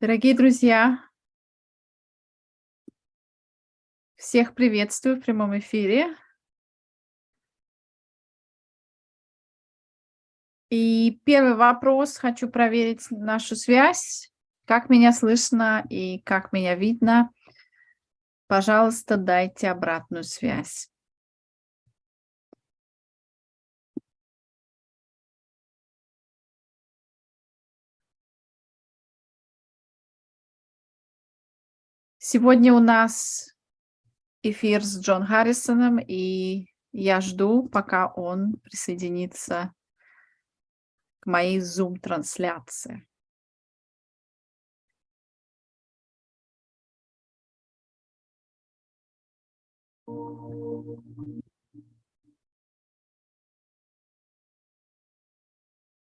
Дорогие друзья, всех приветствую в прямом эфире. И первый вопрос, хочу проверить нашу связь, как меня слышно и как меня видно. Пожалуйста, дайте обратную связь. Сегодня у нас эфир с Джоном Харрисоном, и я жду, пока он присоединится к моей Zoom-трансляции.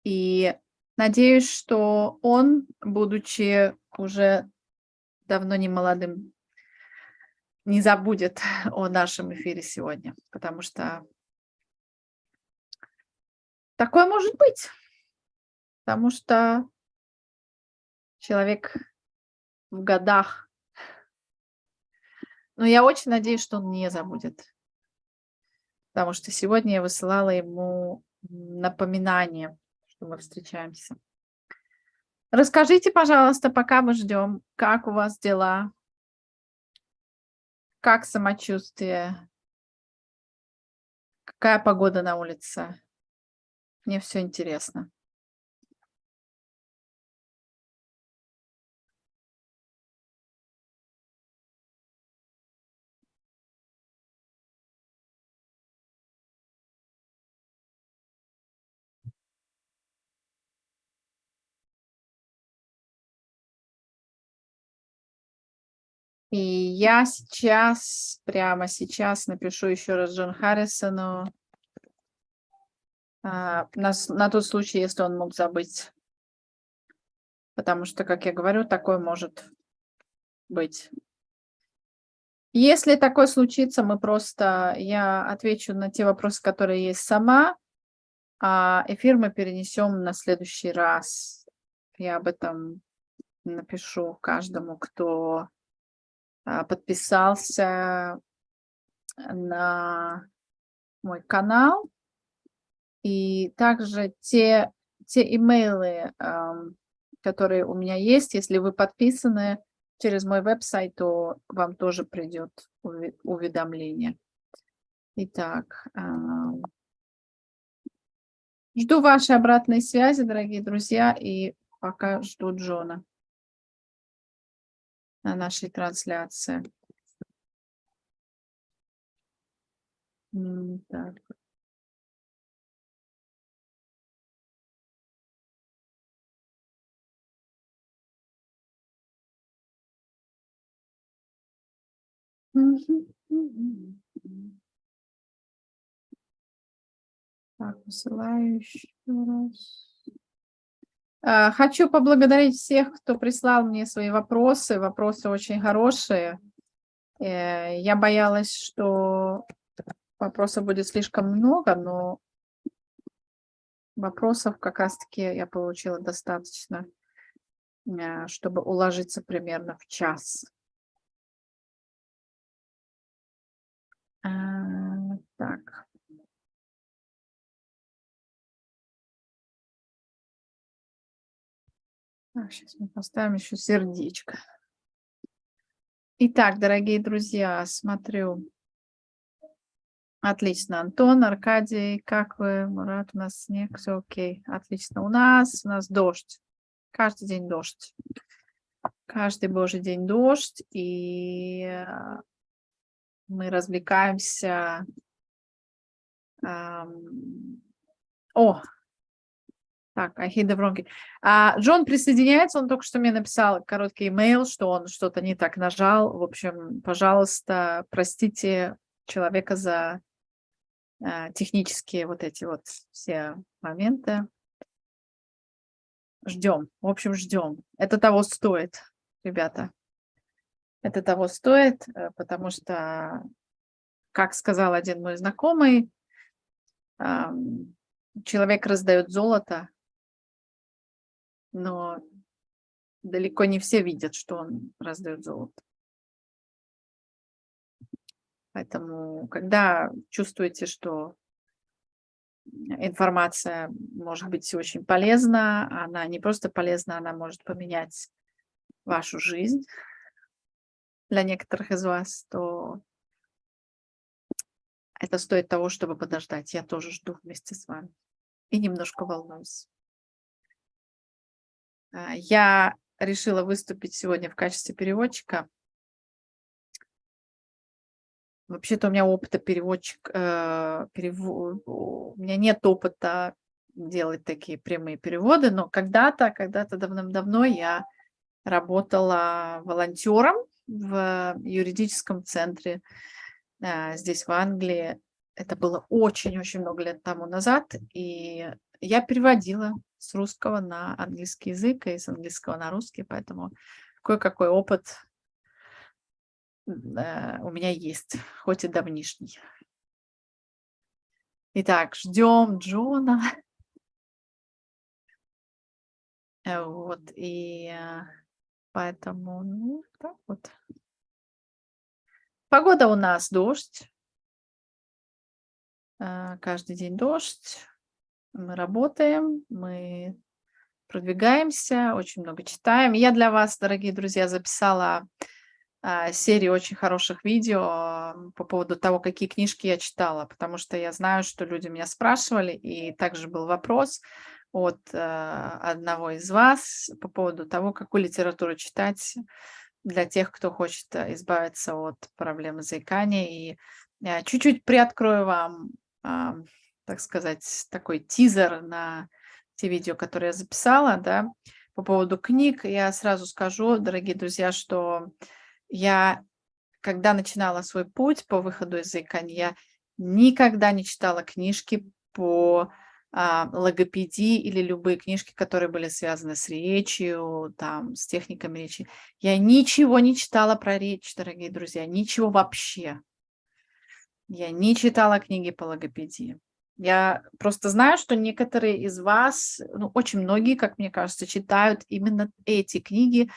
И надеюсь, что он, будучи уже давно не молодым, не забудет о нашем эфире сегодня, потому что такое может быть, потому что человек в годах. Но я очень надеюсь, что он не забудет, потому что сегодня я высылала ему напоминание, что мы встречаемся. Расскажите, пожалуйста, пока мы ждем, как у вас дела, как самочувствие, какая погода на улице. Мне все интересно. И я сейчас, прямо сейчас напишу еще раз Джону Харрисону, на тот случай, если он мог забыть. Потому что, как я говорю, такое может быть. Если такое случится, я отвечу на те вопросы, которые есть сама, а эфир мы перенесем на следующий раз. Я об этом напишу каждому, кто подписался на мой канал. И также те имейлы, которые у меня есть, если вы подписаны через мой веб-сайт, то вам тоже придет уведомление. Итак, жду вашей обратной связи, дорогие друзья, и пока жду Джона на нашей трансляции. Так. Так, посылаю еще раз. Хочу поблагодарить всех, кто прислал мне свои вопросы. Вопросы очень хорошие. Я боялась, что вопросов будет слишком много, но вопросов как раз-таки я получила достаточно, чтобы уложиться примерно в час. Так. Сейчас мы поставим еще сердечко. Итак, дорогие друзья, смотрю. Отлично. Антон, Аркадий, как вы? Мурат, у нас снег, все окей. Отлично. У нас дождь. Каждый день дождь. Каждый божий день дождь. И мы развлекаемся. Так, Ахида Бронки. Джон присоединяется, он только что мне написал короткий имейл, что он что-то не так нажал. В общем, пожалуйста, простите человека за технические вот эти вот все моменты. Ждем. В общем, ждем. Это того стоит, ребята. Это того стоит, потому что, как сказал один мой знакомый, человек раздает золото, но далеко не все видят, что он раздает золото. Поэтому, когда чувствуете, что информация может быть очень полезна, она не просто полезна, она может поменять вашу жизнь для некоторых из вас, то это стоит того, чтобы подождать. Я тоже жду вместе с вами и немножко волнуюсь. Я решила выступить сегодня в качестве переводчика. Вообще-то у меня опыта у меня нет опыта делать такие прямые переводы, но когда-то давным-давно я работала волонтером в юридическом центре здесь, в Англии. Это было очень-очень много лет тому назад, и я переводила с русского на английский язык и с английского на русский, поэтому кое-какой опыт у меня есть, хоть и давнишний. Итак, ждем Джона. Вот, и поэтому, ну, так вот. Погода у нас дождь. Каждый день дождь. Мы работаем, мы продвигаемся, очень много читаем. Я для вас, дорогие друзья, записала серию очень хороших видео по поводу того, какие книжки я читала, потому что я знаю, что люди меня спрашивали, и также был вопрос от одного из вас по поводу того, какую литературу читать для тех, кто хочет избавиться от проблемы заикания. И чуть-чуть приоткрою вам, так сказать, такой тизер на те видео, которые я записала, да, по поводу книг. Я сразу скажу, дорогие друзья, что я, когда начинала свой путь по выходу из заикания, я никогда не читала книжки по логопедии или любые книжки, которые были связаны с речью, там, с техниками речи. Я ничего не читала про речь, дорогие друзья, ничего вообще. Я не читала книги по логопедии. Я просто знаю, что некоторые из вас, ну, очень многие, как мне кажется, читают именно эти книги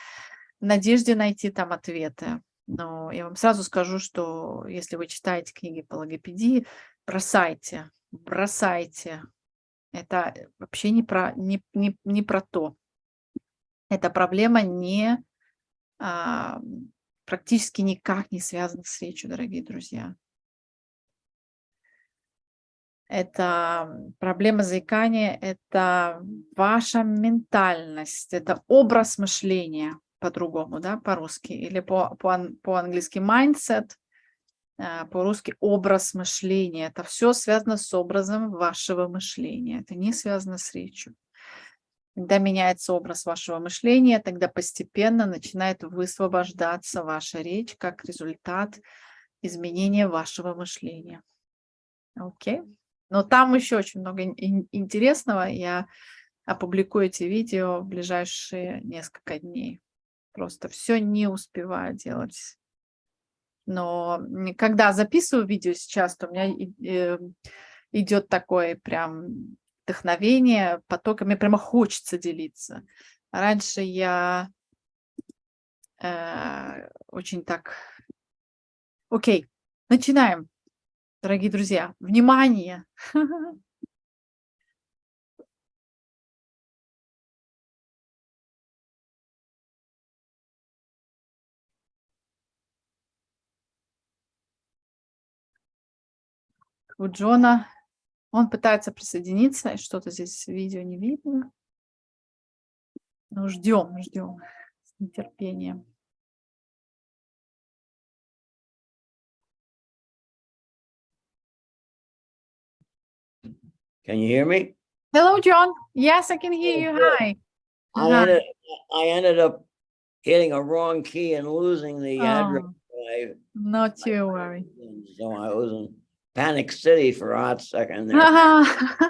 в надежде найти там ответы. Но я вам сразу скажу, что если вы читаете книги по логопедии, бросайте. Это вообще не про то. Эта проблема практически никак не связана с речью, дорогие друзья. Это проблема заикания, это ваша ментальность, это образ мышления по-другому, да, по-русски, или по-английски mindset, по-русски образ мышления. Это все связано с образом вашего мышления, это не связано с речью. Когда меняется образ вашего мышления, тогда постепенно начинает высвобождаться ваша речь как результат изменения вашего мышления. Окей? Но там еще очень много интересного. Я опубликую эти видео в ближайшие несколько дней. Просто все не успеваю делать. Но когда записываю видео сейчас, то у меня идет такое прям вдохновение, потоком, мне прямо хочется делиться. Раньше я очень так... Окей, начинаем, дорогие друзья. Внимание! У Джона, он пытается присоединиться, и что-то здесь в видео не видно. Ну, ждем с нетерпением. Can you hear me? Hello, John. Yes, I can hear you. Hi. I ended up hitting a wrong key and losing the address. Not to worry. So I was in Panic City for a hot second there.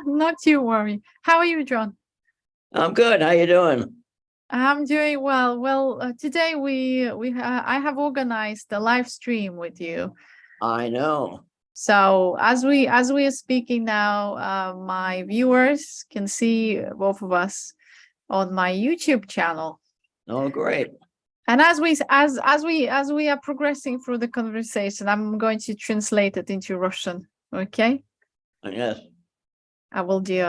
Not to worry. How are you, John? I'm good. How you doing? I'm doing well. Well, today I have organized a live stream with you. I know. So as we are speaking now, my viewers can see both of us on my YouTube channel. Oh, great. And as we are progressing through the conversation, I'm going to translate it into Russian. Okay. Yes. I will do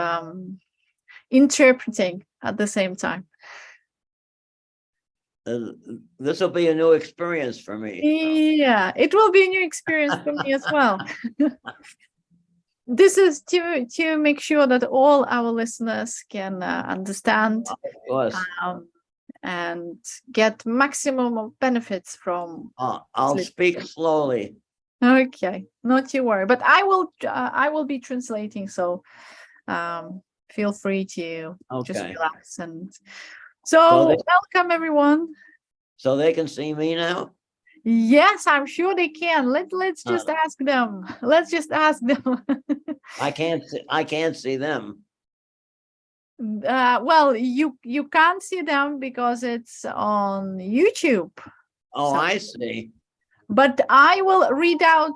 interpreting at the same time. This will be a new experience for me. Yeah, it will be a new experience for me as well. This is to make sure that all our listeners can understand and get maximum of benefits from. I'll speak slowly. Okay, not to worry, but I will be translating, so feel free to just relax. And so welcome everyone. So they can see me now? Yes, I'm sure they can. Let's just ask them. Let's just ask them. I can't see them. Well, you can't see them because it's on YouTube. Oh, so, I see. But I will read out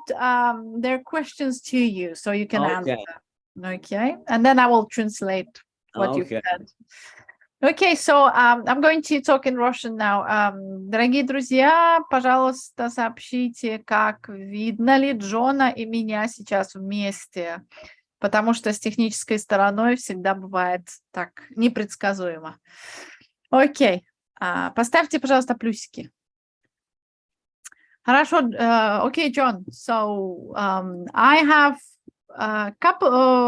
their questions to you so you can answer. Okay, and then I will translate what you said. Okay, so I'm going to talk in Russian now. Дорогие друзья, пожалуйста, сообщите, как видно ли Джона и меня сейчас вместе, потому что с технической стороной всегда бывает так непредсказуемо. Окей, поставьте, пожалуйста, плюсики. Хорошо, okay, John. So I have a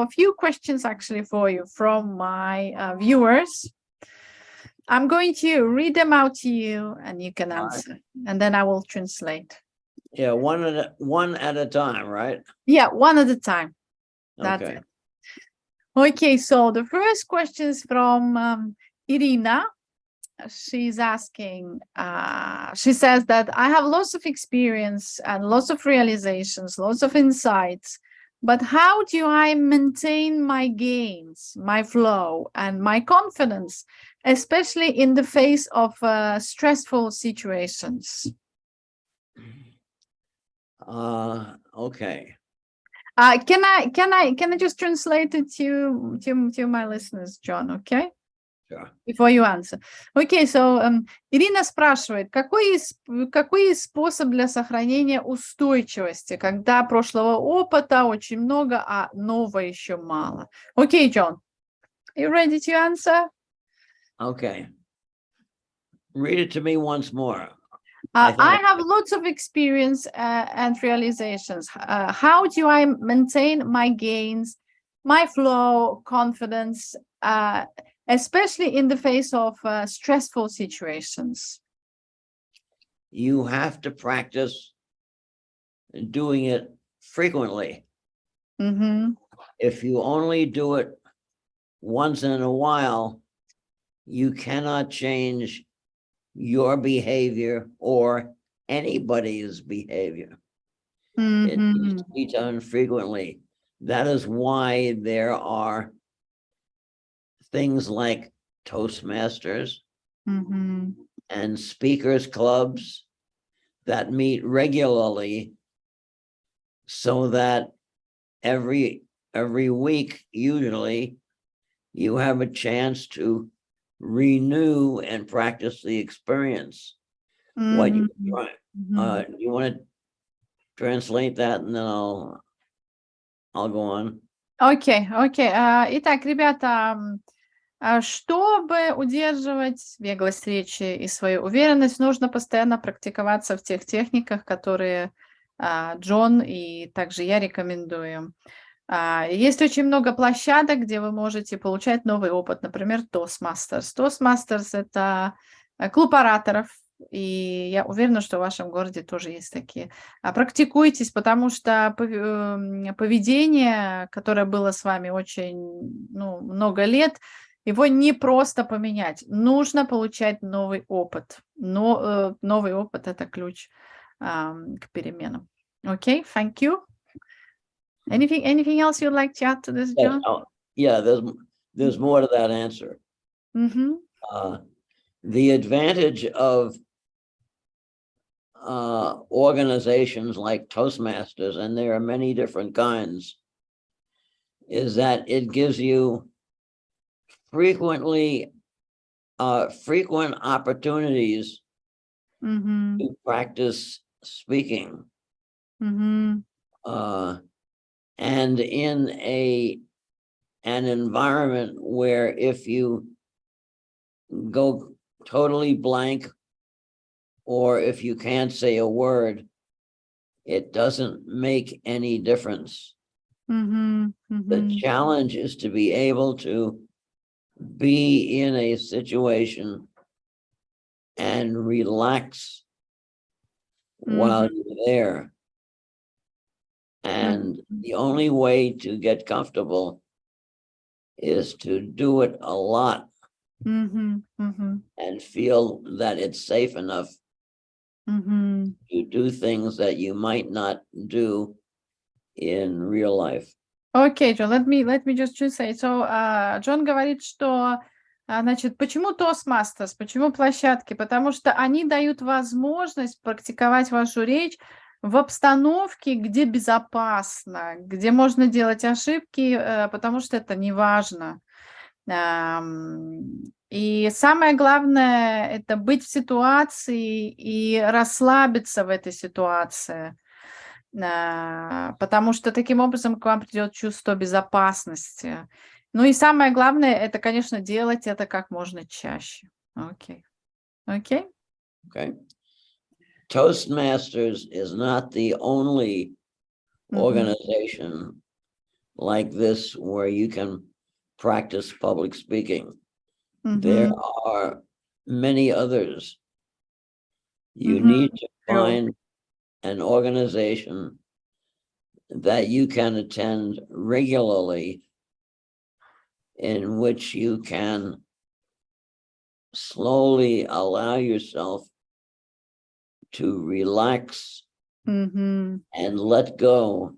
few questions actually for you from my viewers. I'm going to read them out to you, and you can answer, and then I will translate. Yeah, one at a time, right? Yeah, one at a time. That's okay. It. Okay, so the first question is from Irina. She's asking, she says that I have lots of experience and lots of realizations, lots of insights, but how do I maintain my gains, my flow, and my confidence, especially in the face of stressful situations? Okay. Can I just translate it to my listeners, John? Okay. Sure. Before you answer. Okay, so Ирина спрашивает, какой способ для сохранения устойчивости, когда прошлого опыта очень много, а нового еще мало? Okay, John, you ready to answer? Okay. Read it to me once more. I have lots of experience and realizations. How do I maintain my gains, my flow, confidence, especially in the face of stressful situations? You have to practice doing it frequently. Mm-hmm. If you only do it once in a while, you cannot change your behavior or anybody's behavior. Mm-hmm. It needs to be done frequently. That is why there are things like Toastmasters and speakers clubs that meet regularly, so that every week, usually, you have a chance to renew and practice the experience. What you you want to translate that, and then I'll go on. Окей. Итак, ребята, чтобы удерживать беглость речи и свою уверенность, нужно постоянно практиковаться в тех техниках, которые Джон и также я рекомендуем. Есть очень много площадок, где вы можете получать новый опыт, например, Toastmasters. Toastmasters — это клуб ораторов, и я уверена, что в вашем городе тоже есть такие. Практикуйтесь, потому что поведение, которое было с вами очень много лет, его не просто поменять. Нужно получать новый опыт. Но новый опыт — это ключ к переменам. Okay, thank you. Anything else you'd like to add to this, John? Yeah, there's more to that answer. The advantage of organizations like Toastmasters, and there are many different kinds, is that it gives you frequently frequent opportunities Мгм. to practice speaking. Мгм. And in an environment where if you go totally blank, or if you can't say a word, it doesn't make any difference. Мгм. The Мгм. challenge is to be able to be in a situation and relax while Мгм. you're there. And the only way to get comfortable is to do it a lot Мгм. Мгм. and feel that it's safe enough Мгм. to do things that you might not do in real life. Окей, Джон, let me just say. So, Джон говорит, что, значит, почему Toastmasters, почему площадки? Потому что они дают возможность практиковать вашу речь в обстановке, где безопасно, где можно делать ошибки, потому что это не важно. И самое главное — это быть в ситуации и расслабиться в этой ситуации. Потому что таким образом к вам придет чувство безопасности. Ну и самое главное — это, конечно, делать это как можно чаще. Окей. Окей? Okay. Toastmasters is not the only Мгм. organization like this where you can practice public speaking. There Мгм. are many others. You Мгм. need to True. find an organization that you can attend regularly, in which you can slowly allow yourself to relax Мгм. and let go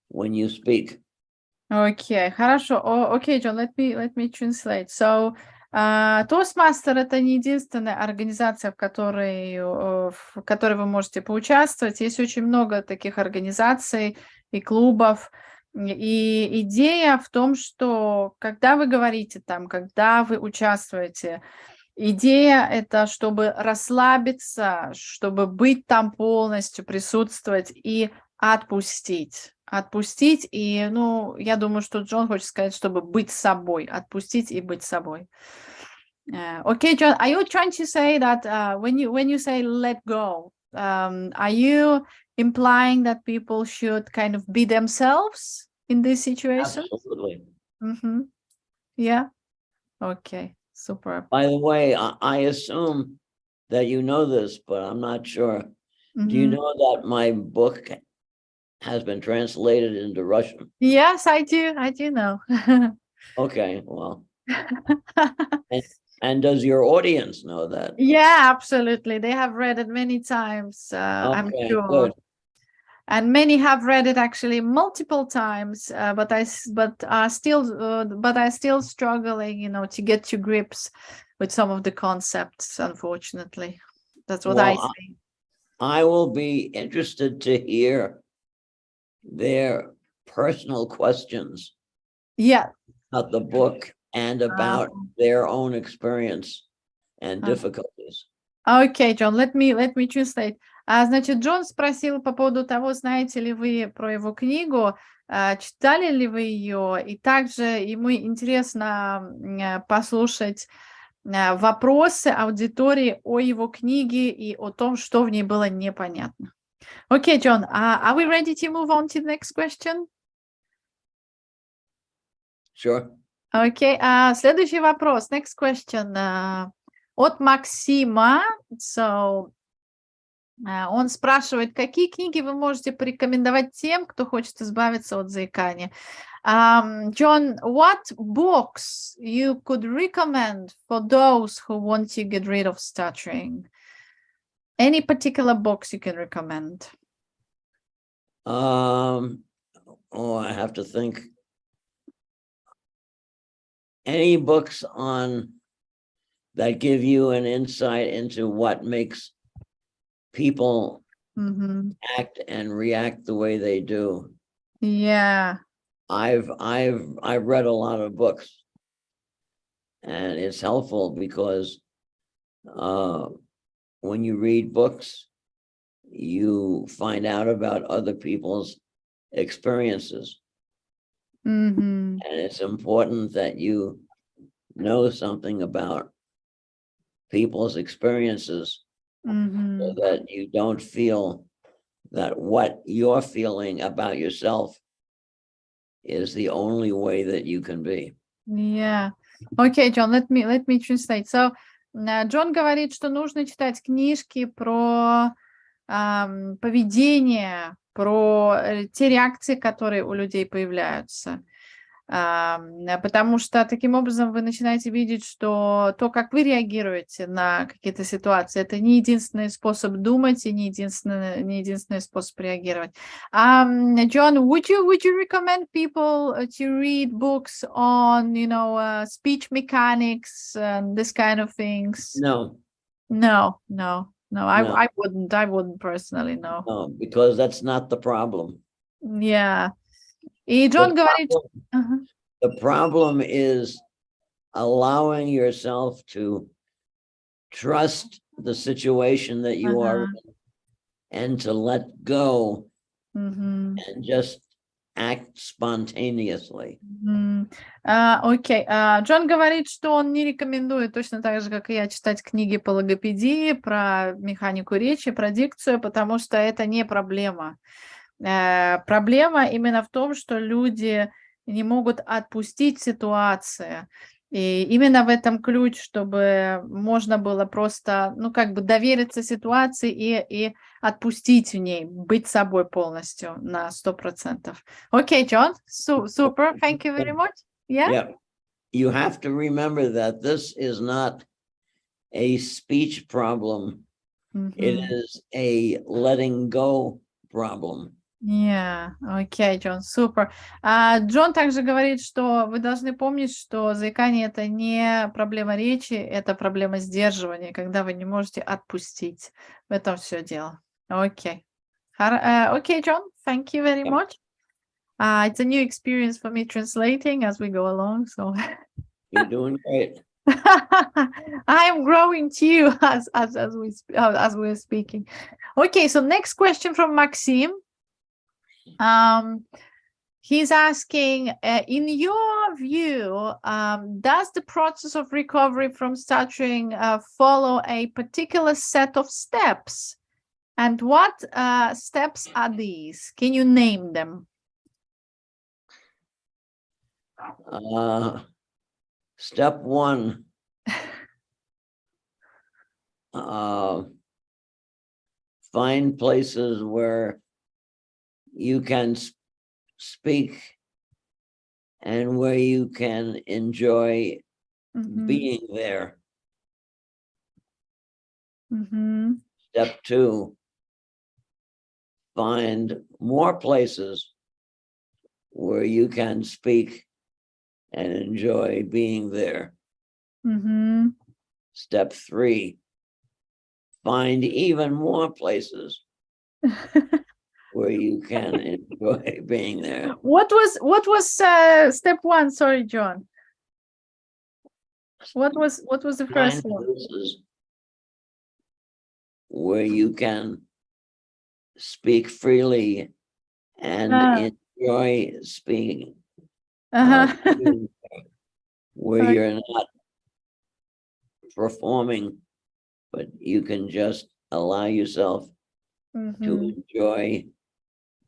when you speak. Окей, хорошо. Окей, Джон, let me translate. So, Toastmaster — это не единственная организация, в которой вы можете поучаствовать. Есть очень много таких организаций и клубов. И идея в том, что когда вы говорите там, когда вы участвуете, идея — это чтобы расслабиться, чтобы быть там полностью, присутствовать и отпустить. Отпустить и, ну, я думаю, что Джон хочет сказать, чтобы быть собой, отпустить и быть собой. Okay, John, are you trying to say that when you say let go, are you implying that people should kind of be themselves in this situation? Absolutely. Mm-hmm. Yeah. Okay. Super. By the way, I assume that you know this, but I'm not sure. Do you Mm-hmm. know that my book has been translated into Russian? Yes, I do. I do know. Okay, well, and does your audience know that? Yeah, absolutely. They have read it many times, I'm Okay, sure. good. And many have read it actually multiple times, but I still struggling, to get to grips with some of the concepts, unfortunately. That's what I Well, see. I will be interested to hear their personal questions Yeah. about the book and about their own experience and difficulties. Окей, Джон, let me translate. Значит, Джон спросил по поводу того, знаете ли вы про его книгу, читали ли вы ее, и также ему интересно послушать вопросы аудитории о его книге и о том, что в ней было непонятно. Окей, Джон, are we ready to move on to the next question? Sure. Окей, следующий вопрос, next question, от Максима. So, он спрашивает, какие книги вы можете порекомендовать тем, кто хочет избавиться от заикания? John, what books you could recommend for those who want to get rid of stuttering? Any particular books you can recommend? I have to think. Any books that give you an insight into what makes people act and react the way they do. Yeah. I've read a lot of books. And it's helpful because when you read books, you find out about other people's experiences. Мгм. And it's important that you know something about people's experiences so Мгм. that you don't feel that what you're feeling about yourself is the only way that you can be. Yeah. Okay, John, let me translate. So, Джон говорит, что нужно читать книжки про поведение, про те реакции, которые у людей появляются. Потому что таким образом вы начинаете видеть, что то, как вы реагируете на какие-то ситуации, это не единственный способ думать и не единственный способ реагировать. John, would you recommend people to read books on, speech mechanics and this kind of things? No, No. No. I wouldn't personally, no. no, because that's not the problem. Yeah. И Джон говорит... The problem is allowing yourself to trust the situation that you are in and to let go and just act spontaneously. Окей. Джон говорит, что он не рекомендует, точно так же, как и я, читать книги по логопедии, про механику речи, про дикцию, потому что это не проблема. Проблема именно в том, что люди не могут отпустить ситуацию. И именно в этом ключ, чтобы можно было просто, довериться ситуации и отпустить в ней, быть собой полностью на 100%. Окей, Джон, super, thank you very much. Yeah. You have to remember that this is not a speech problem. It is a letting go problem. Yeah, окей, Джон, супер. Джон также говорит, что вы должны помнить, что заикание — это не проблема речи, это проблема сдерживания, когда вы не можете отпустить. В этом все дело. Окей. Окей, Джон, thank you very much. It's a new experience for me translating as we go along, so You're doing great. I'm growing too as we're speaking. Okay, so next question from Maxim. He's asking, in your view, does the process of recovery from stuttering follow a particular set of steps? And what steps are these? Can you name them? Step one, find places where you can speak and where you can enjoy being there. Step two, find more places where you can speak and enjoy being there. Step three, find even more places where you can enjoy being there. What was step one? Sorry, John. What was the first Find one? places where you can speak freely and enjoy speaking. Where you're not performing, but you can just allow yourself to enjoy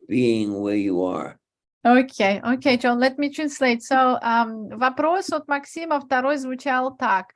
being where you are. Okay, John, let me translate. So, вопрос от Максима второй звучал так.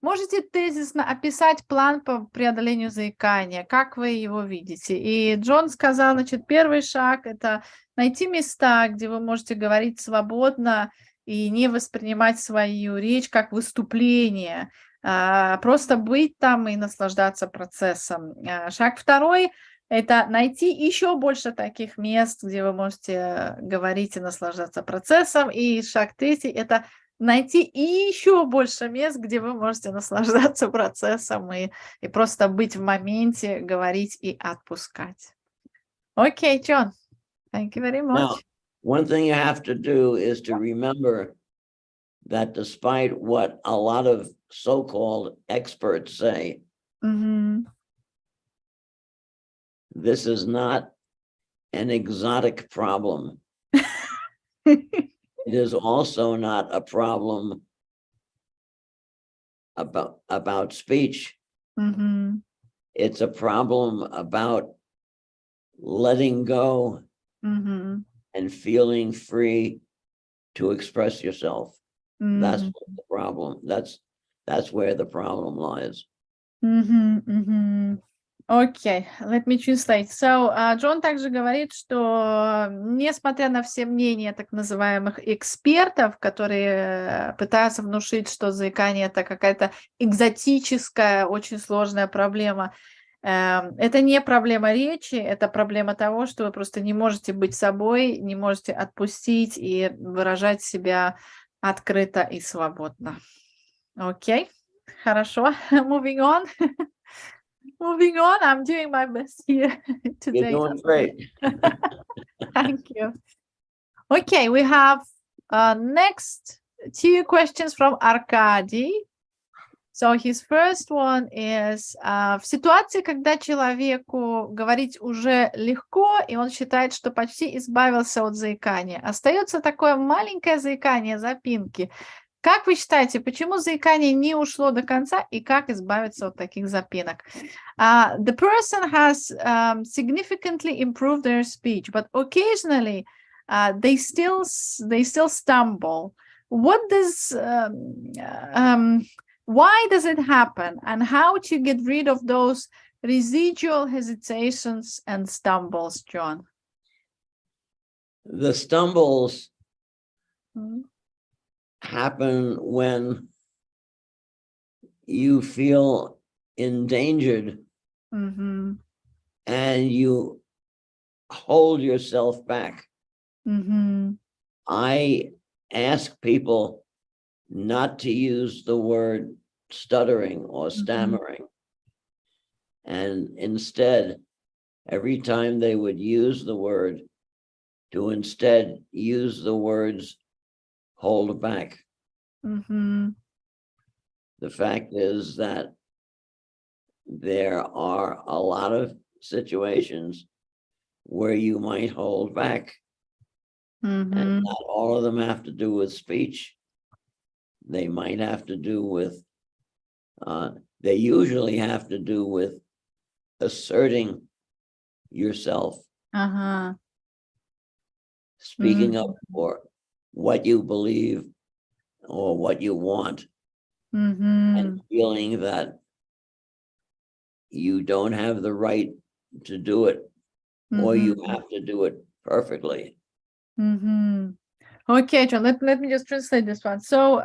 Можете тезисно описать план по преодолению заикания? Как вы его видите? И Джон сказал, значит, первый шаг — это найти места, где вы можете говорить свободно и не воспринимать свою речь как выступление, просто быть там и наслаждаться процессом. Шаг второй — это найти еще больше таких мест, где вы можете говорить и наслаждаться процессом. И шаг третий — это найти еще больше мест, где вы можете наслаждаться процессом и просто быть в моменте, говорить и отпускать. Окей, Джон. Thank you very much. Now, one thing you have to do is to remember that despite what a lot of so-called experts say, this is not an exotic problem. It is also not a problem about speech. It's a problem about letting go and feeling free to express yourself. That's what the problem. That's where the problem lies. Okay, let me translate. So, Джон также говорит, что несмотря на все мнения так называемых экспертов, которые пытаются внушить, что заикание — это какая-то экзотическая, очень сложная проблема, это не проблема речи, это проблема того, что вы просто не можете быть собой, не можете отпустить и выражать себя открыто и свободно. Окей, хорошо. Moving on. Moving on, I'm doing my best here today. You're doing great. Thank you. Okay, we have next 2 questions from Arkady. So his first one is, в ситуации, когда человеку говорить уже легко, и он считает, что почти избавился от заикания, остается такое маленькое заикание, запинки. Как вы считаете, почему заикание не ушло до конца, и как избавиться от таких запинок? The person has significantly improved their speech, but occasionally they still stumble. What does why does it happen, and how to get rid of those residual hesitations and stumbles, John? The stumbles happen when you feel endangered and you hold yourself back. I ask people not to use the word stuttering or stammering. And instead, every time they would use the word, to instead use the words hold back. The fact is that there are a lot of situations where you might hold back. And not all of them have to do with speech. They might have to do with, they usually have to do with asserting yourself. Speaking up for what you believe or what you want, and feeling that you don't have the right to do it, or you have to do it perfectly. Okay, John, let me just translate this one. So,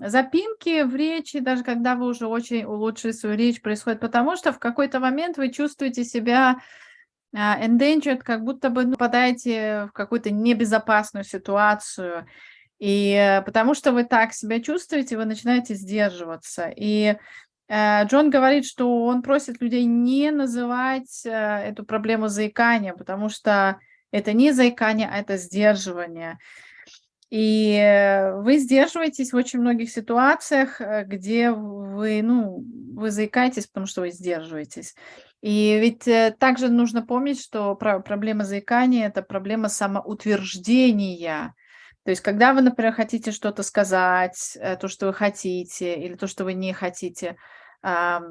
запинки в речи, даже когда вы уже очень улучшили свою речь, происходят потому, что в какой-то момент вы чувствуете себя endangered, как будто бы попадаете в какую-то небезопасную ситуацию. И потому что вы так себя чувствуете, вы начинаете сдерживаться. И Джон говорит, что он просит людей не называть эту проблему заикания, потому что это не заикание, а это сдерживание. И вы сдерживаетесь в очень многих ситуациях, где вы заикаетесь, потому что вы сдерживаетесь. И ведь также нужно помнить, что проблема заикания — это проблема самоутверждения. То есть, когда вы, например, хотите что-то сказать, то, что вы хотите, или то, что вы не хотите, вам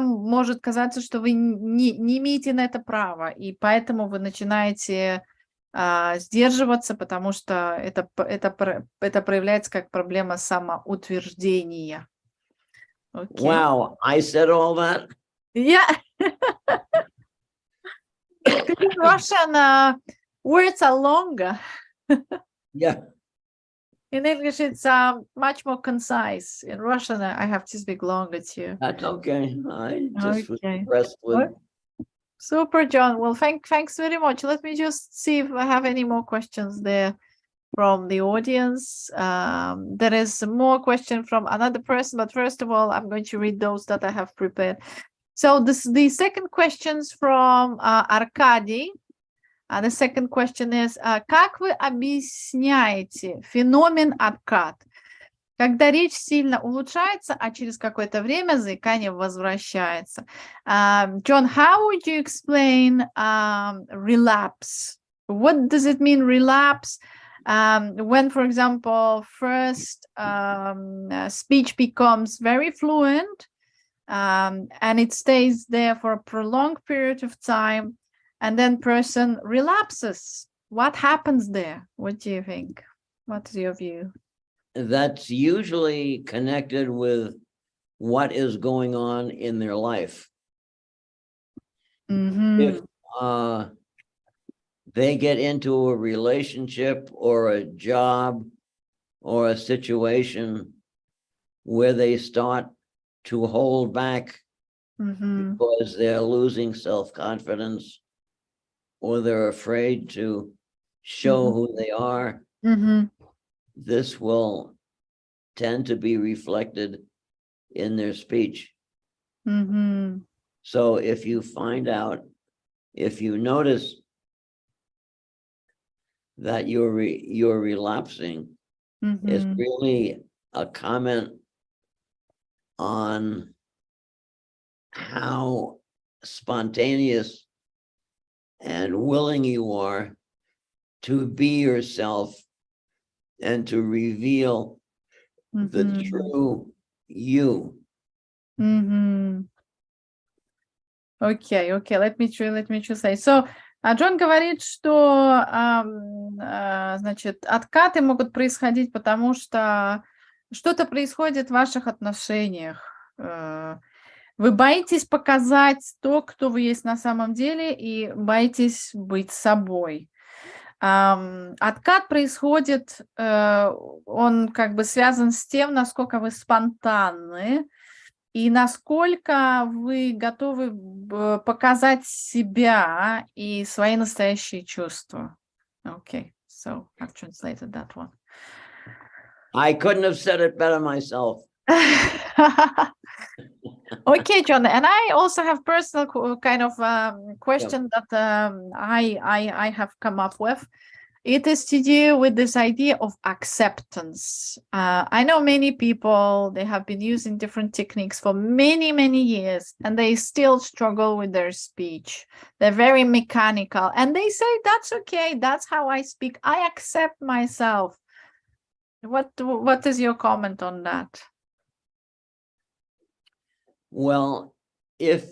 может казаться, что вы не имеете на это права, и поэтому вы начинаете сдерживаться, потому что это проявляется как проблема самоутверждения. Okay. Wow, I said all that? Yeah. In Russian, words are longer. Yeah. In English, it's much more concise. In Russian, I have to speak longer too. That's okay. I just was impressed with. What? Super, John. Well, thanks very much. Let me just see if I have any more questions there from the audience. There is more question from another person, but first of all, I'm going to read those that I have prepared. So the second questions from Arkady. The second question is, как вы объясняете феномен откат, когда речь сильно улучшается, а через какое-то время заикание возвращается? John, how would you explain relapse? What does it mean, relapse? When, for example, first speech becomes very fluent and it stays there for a prolonged period of time, and then person relapses. What happens there? What do you think? What is your view? That's usually connected with what is going on in their life. If they get into a relationship or a job or a situation where they start to hold back because they're losing self-confidence, or they're afraid to show who they are, this will tend to be reflected in their speech. So if you find out, if you notice that you're relapsing, it's really a comment on how spontaneous and willing you are to be yourself and to reveal the true you. Okay, let me say. So, Джон говорит, что, значит, откаты могут происходить, потому что что-то происходит в ваших отношениях. Вы боитесь показать то, кто вы есть на самом деле, и боитесь быть собой. Откат происходит, он как бы связан с тем, насколько вы спонтанны и насколько вы готовы показать себя и свои настоящие чувства. Okay, so I've translated that one. I couldn't have said it better myself. Okay, John, and I also have personal kind of question that I have come up with. It is to do with this idea of acceptance. I know many people, they have been using different techniques for many, many years, and they still struggle with their speech. They're very mechanical, and they say, that's okay, that's how I speak. I accept myself. What is your comment on that? Well, if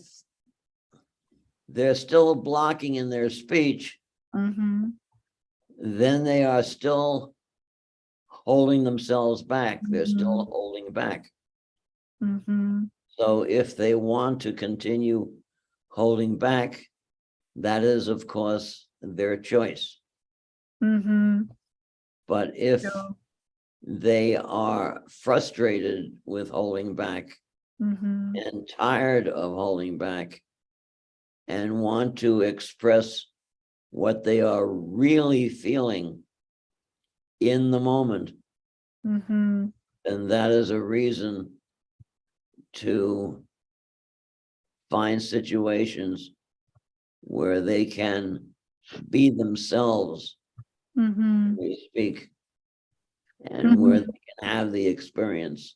they're still blocking in their speech, then they are still holding themselves back. They're still holding back. So if they want to continue holding back, that is, of course, their choice. But if they are frustrated with holding back, and tired of holding back, and want to express what they are really feeling in the moment, then that is a reason to find situations where they can be themselves, we speak, and where they can have the experience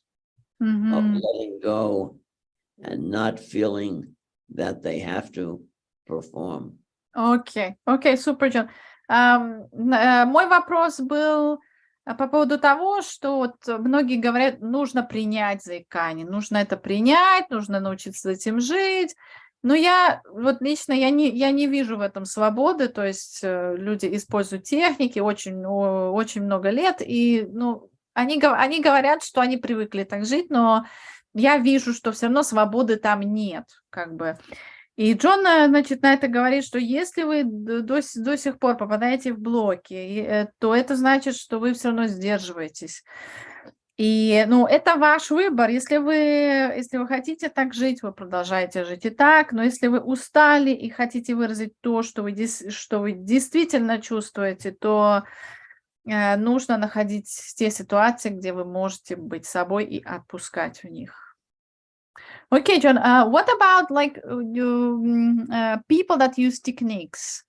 of letting go and not feeling that they have to perform. Окей, супер, Джон. Мой вопрос был по поводу того, что вот многие говорят, нужно принять заикание, нужно это принять, нужно научиться с этим жить. Но я вот лично я не вижу в этом свободы, то есть люди используют техники очень много лет, и они говорят, что они привыкли так жить, но я вижу, что все равно свободы там нет, как бы. И Джон, значит, на это говорит, что если вы до сих пор попадаете в блоки, то это значит, что вы все равно сдерживаетесь. И, это ваш выбор. Если вы хотите так жить, вы продолжаете жить и так. Но если вы устали и хотите выразить то, что вы действительно чувствуете, то нужно находить те ситуации, где вы можете быть собой и отпускать в них. Okay, John, what about like people that use techniques?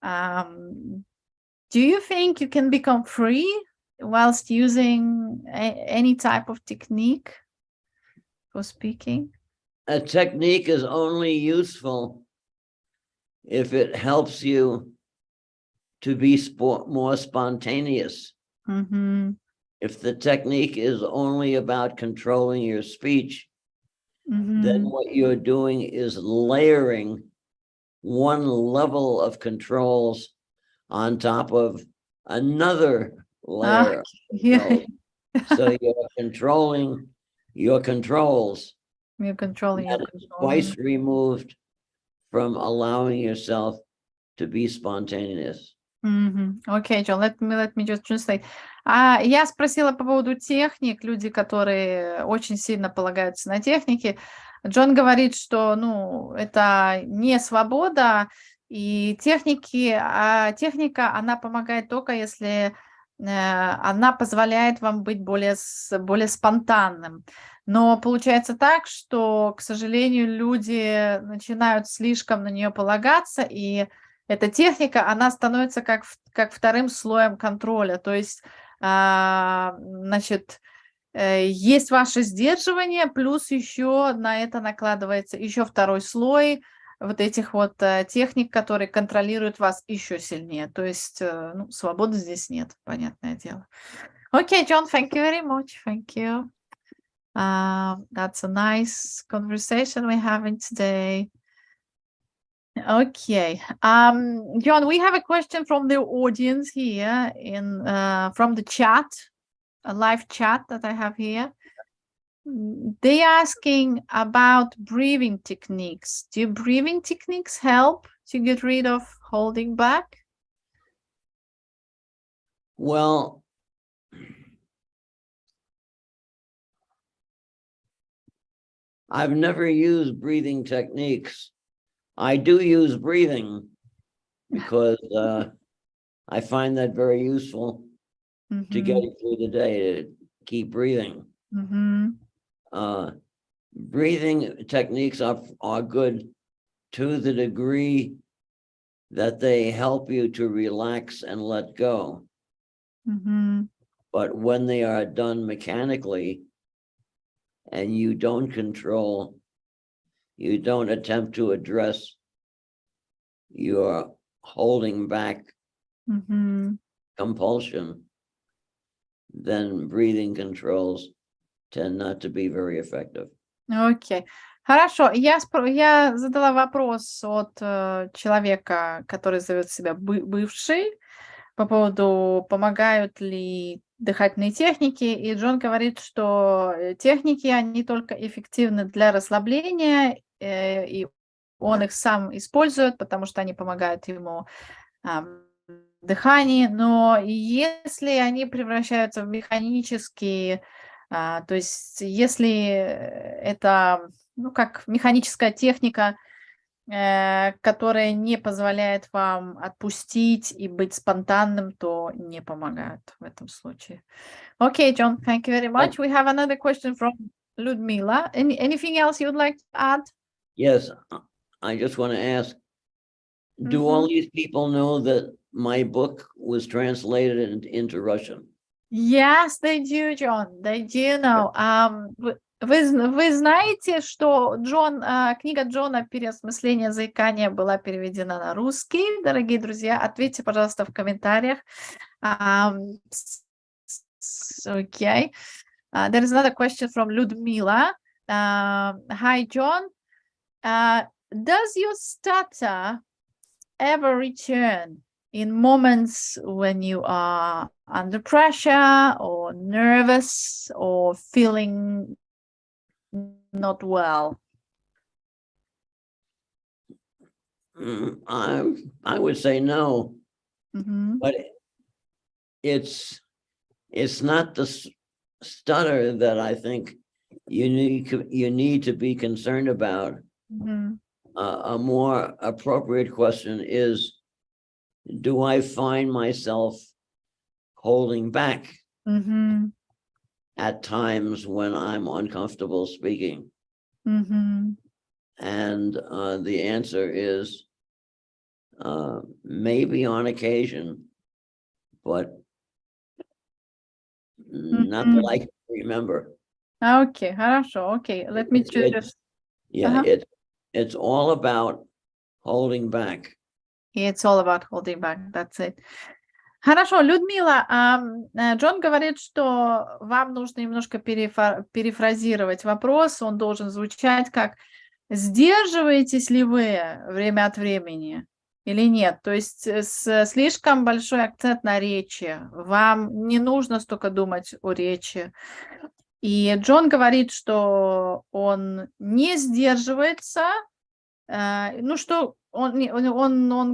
Do you think you can become free whilst using any type of technique for speaking? A technique is only useful if it helps you to be more spontaneous. Mm-hmm. If the technique is only about controlling your speech, Mm-hmm. then what you're doing is layering one level of controls on top of another layer. Yeah. So you're controlling your controls. You're controlling your That is control. twice removed from allowing yourself to be spontaneous. Okay, John, let me just translate. Я спросила по поводу техник, люди, которые очень сильно полагаются на техники. Джон говорит, что, это не свобода, и техника, она помогает только, если она позволяет вам быть более спонтанным. Но получается так, что, к сожалению, люди начинают слишком на нее полагаться, и эта техника, она становится как вторым слоем контроля. То есть, есть ваше сдерживание, плюс еще на это накладывается еще второй слой вот этих вот техник, которые контролируют вас еще сильнее. То есть, свободы здесь нет, понятное дело. Okay, John, thank you very much. Thank you. That's a nice conversation we're having today. Okay, John, we have a question from the audience here from the chat, a live chat that I have here. They asking about breathing techniques. Do breathing techniques help to get rid of holding back? Well, I've never used breathing techniques. I do use breathing because I find that very useful to get through the day, to keep breathing. Breathing techniques are good to the degree that they help you to relax and let go. But when they are done mechanically and you don't control, you don't attempt to address your holding back compulsion, then breathing controls tend not to be very effective. Окей. Хорошо. Я задала вопрос от человека, который зовет себя бывший, по поводу, помогают ли дыхательные техники, и Джон говорит, что техники, они только эффективны для расслабления, и он их сам использует, потому что они помогают ему в дыхании, но если они превращаются в механические, то есть если это, как механическая техника, которая не позволяет вам отпустить и быть спонтанным, то не помогает в этом случае. Okay, John, thank you very much. We have another question from Ludmila. Anything else you'd like to add? Yes, I just want to ask, do all these people know that my book was translated into Russian? Yes, they do, John. They do know. Вы знаете, что книга Джона «Переосмысление заикания» была переведена на русский? Дорогие друзья, ответьте, пожалуйста, в комментариях. Okay. There is another question from Ludmila. Hi, John. Does your stutter ever return in moments when you are under pressure or nervous or feeling not well? I would say no, but it's not the stutter that I think you need to be concerned about. A more appropriate question is, do I find myself holding back at times when I'm uncomfortable speaking? And the answer is maybe on occasion, but not that I can remember. Okay, хорошо. Okay, let me just. Yeah, it's all about holding back. It's all about holding back. That's it. Хорошо, Людмила, Джон говорит, что вам нужно немножко перефразировать вопрос. Он должен звучать как: сдерживаетесь ли вы время от времени или нет? То есть слишком большой акцент на речи. Вам не нужно столько думать о речи. И Джон говорит, что он не сдерживается. Ну, что он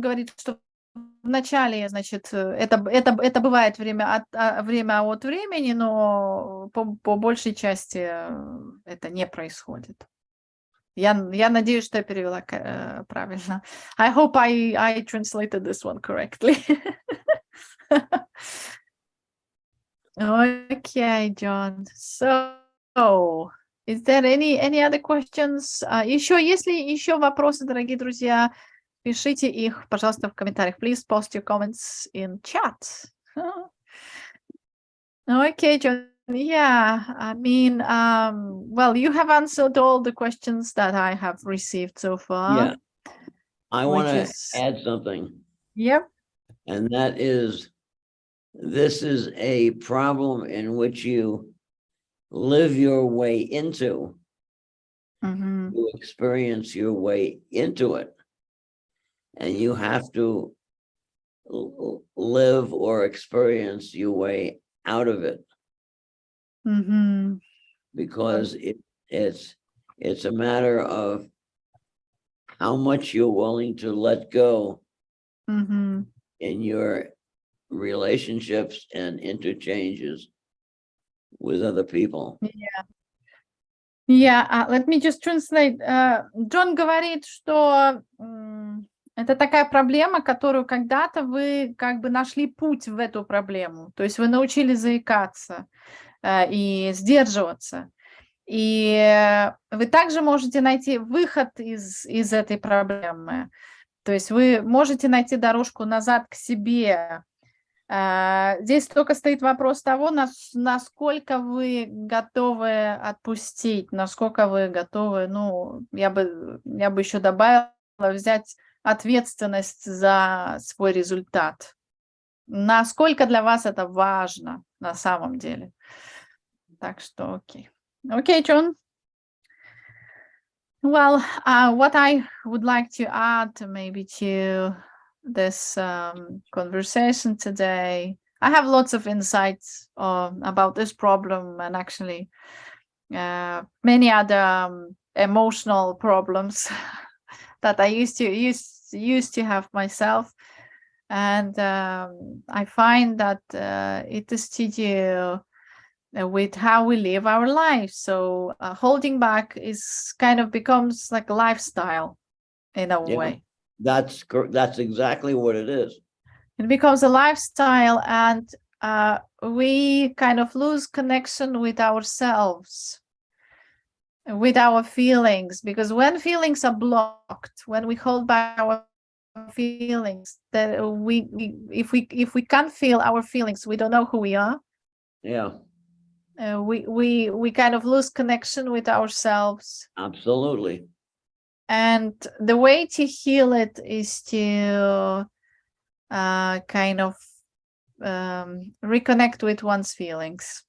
говорит, что вначале, значит, это бывает время от времени, но по большей части это не происходит. Я надеюсь, что я перевела правильно. I hope I translated this one correctly. Okay, John. So, is there any other questions? Если еще вопросы, дорогие друзья, пишите их, пожалуйста, в комментариях. Please post your comments in chat. Okay, John. Yeah, I mean, well, you have answered all the questions that I have received so far. Yeah. I want to add something. Yep. And that is, this is a problem in which you live your way into. You experience your way into it. And you have to live or experience your way out of it. Because it's a matter of how much you're willing to let go in your relationships and interchanges with other people. Yeah, let me just translate. Джон говорит, что это такая проблема, которую когда-то вы как бы нашли путь в эту проблему. То есть вы научились заикаться и сдерживаться. И вы также можете найти выход из этой проблемы. То есть вы можете найти дорожку назад к себе. Здесь только стоит вопрос того, насколько вы готовы отпустить, насколько вы готовы, ну, я бы еще добавила, взять ответственность за свой результат. Насколько для вас это важно на самом деле. Так что окей. Okay, John. Well, what I would like to add maybe to this conversation today, I have lots of insights about this problem, and actually many other emotional problems that I used to have myself, and I find that it is to do with how we live our lives. So holding back is kind of becomes like a lifestyle in a way. That's exactly what it is. It becomes a lifestyle, and we kind of lose connection with ourselves, with our feelings, because when feelings are blocked, when we hold back our feelings, that if we can't feel our feelings, we don't know who we are. Yeah. We kind of lose connection with ourselves. Absolutely. And the way to heal it is to kind of reconnect with one's feelings.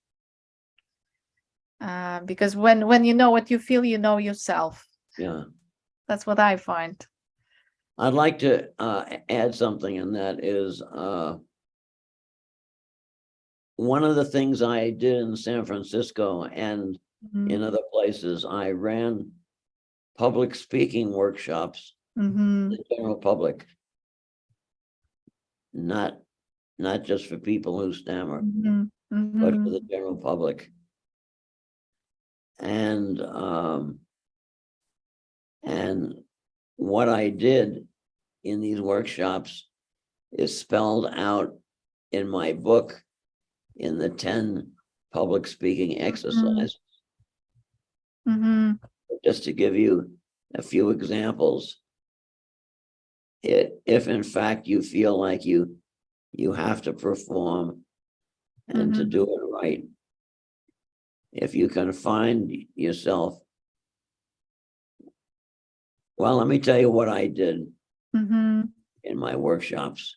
Because when you know what you feel, you know yourself. Yeah. That's what I find. I'd like to add something, and that is one of the things I did in San Francisco and in other places. I ran public speaking workshops to the general public, not just for people who stammer, but for the general public. And what I did in these workshops is spelled out in my book in the 10 public speaking exercises. Just to give you a few examples. if in fact you feel like you have to perform and to do it right, if you can find yourself, well, let me tell you what I did in my workshops.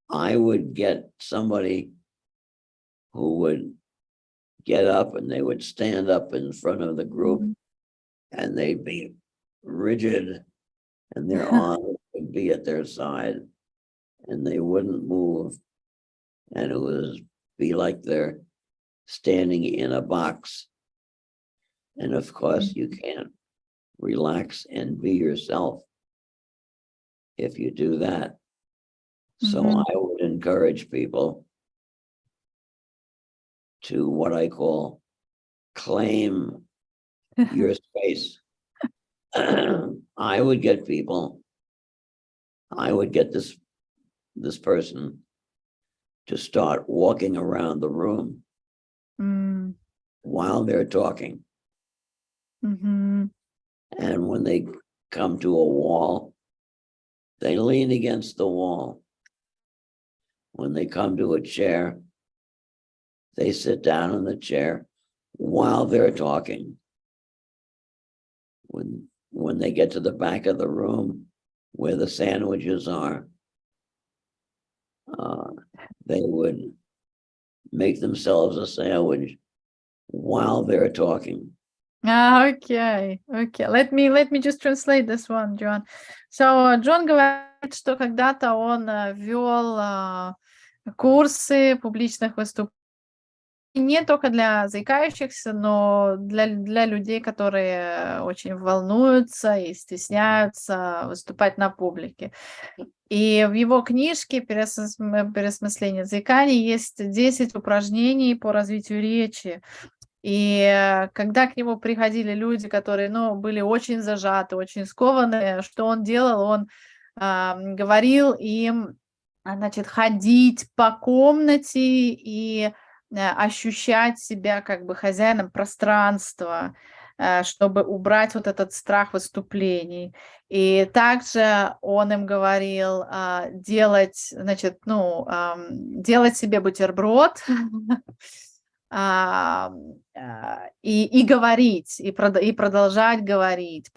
I would get somebody who would get up and they would stand up in front of the group and they'd be rigid and their arms would be at their side and they wouldn't move. And it would be like they're standing in a box. And of course, you can't relax and be yourself if you do that. So I would encourage people to what I call claim your space. I would get this person to start walking around the room while they're talking. And when they come to a wall, they lean against the wall. When they come to a chair, they sit down in the chair while they're talking. When they get to the back of the room where the sandwiches are, they would make themselves a sandwich while they're talking. Okay. Let me just translate this one, John. So Джон говорит, что когда-то он вел курсы публичных выступлений не только для заикающихся, но для людей, которые очень волнуются и стесняются выступать на публике. И в его книжке «Переосмысление заикания» есть 10 упражнений по развитию речи. И когда к нему приходили люди, которые, были очень зажаты, очень скованы, что он делал? Он говорил им, ходить по комнате и ощущать себя как бы хозяином пространства, чтобы убрать вот этот страх выступлений. И также он им говорил делать себе бутерброд, и говорить, и продолжать говорить.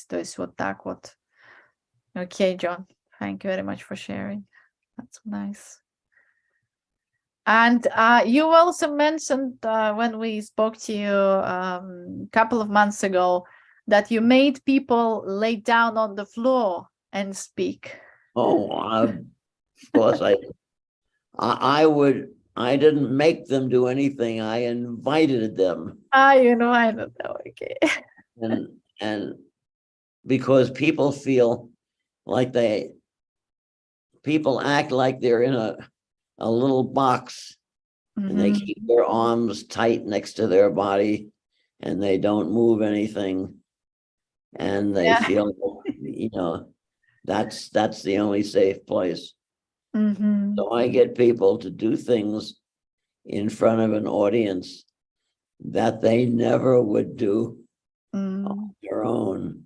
То есть вот так вот. Okay, John, thank you very much for sharing. That's nice. And you also mentioned when we spoke to you a couple of months ago that you made people lay down on the floor and speak. Oh, of course, I didn't make them do anything. I invited them. I don't know. Okay. And because people feel like people act like they're in a little box and they keep their arms tight next to their body and they don't move anything. And they feel, that's the only safe place. So I get people to do things in front of an audience that they never would do on their own,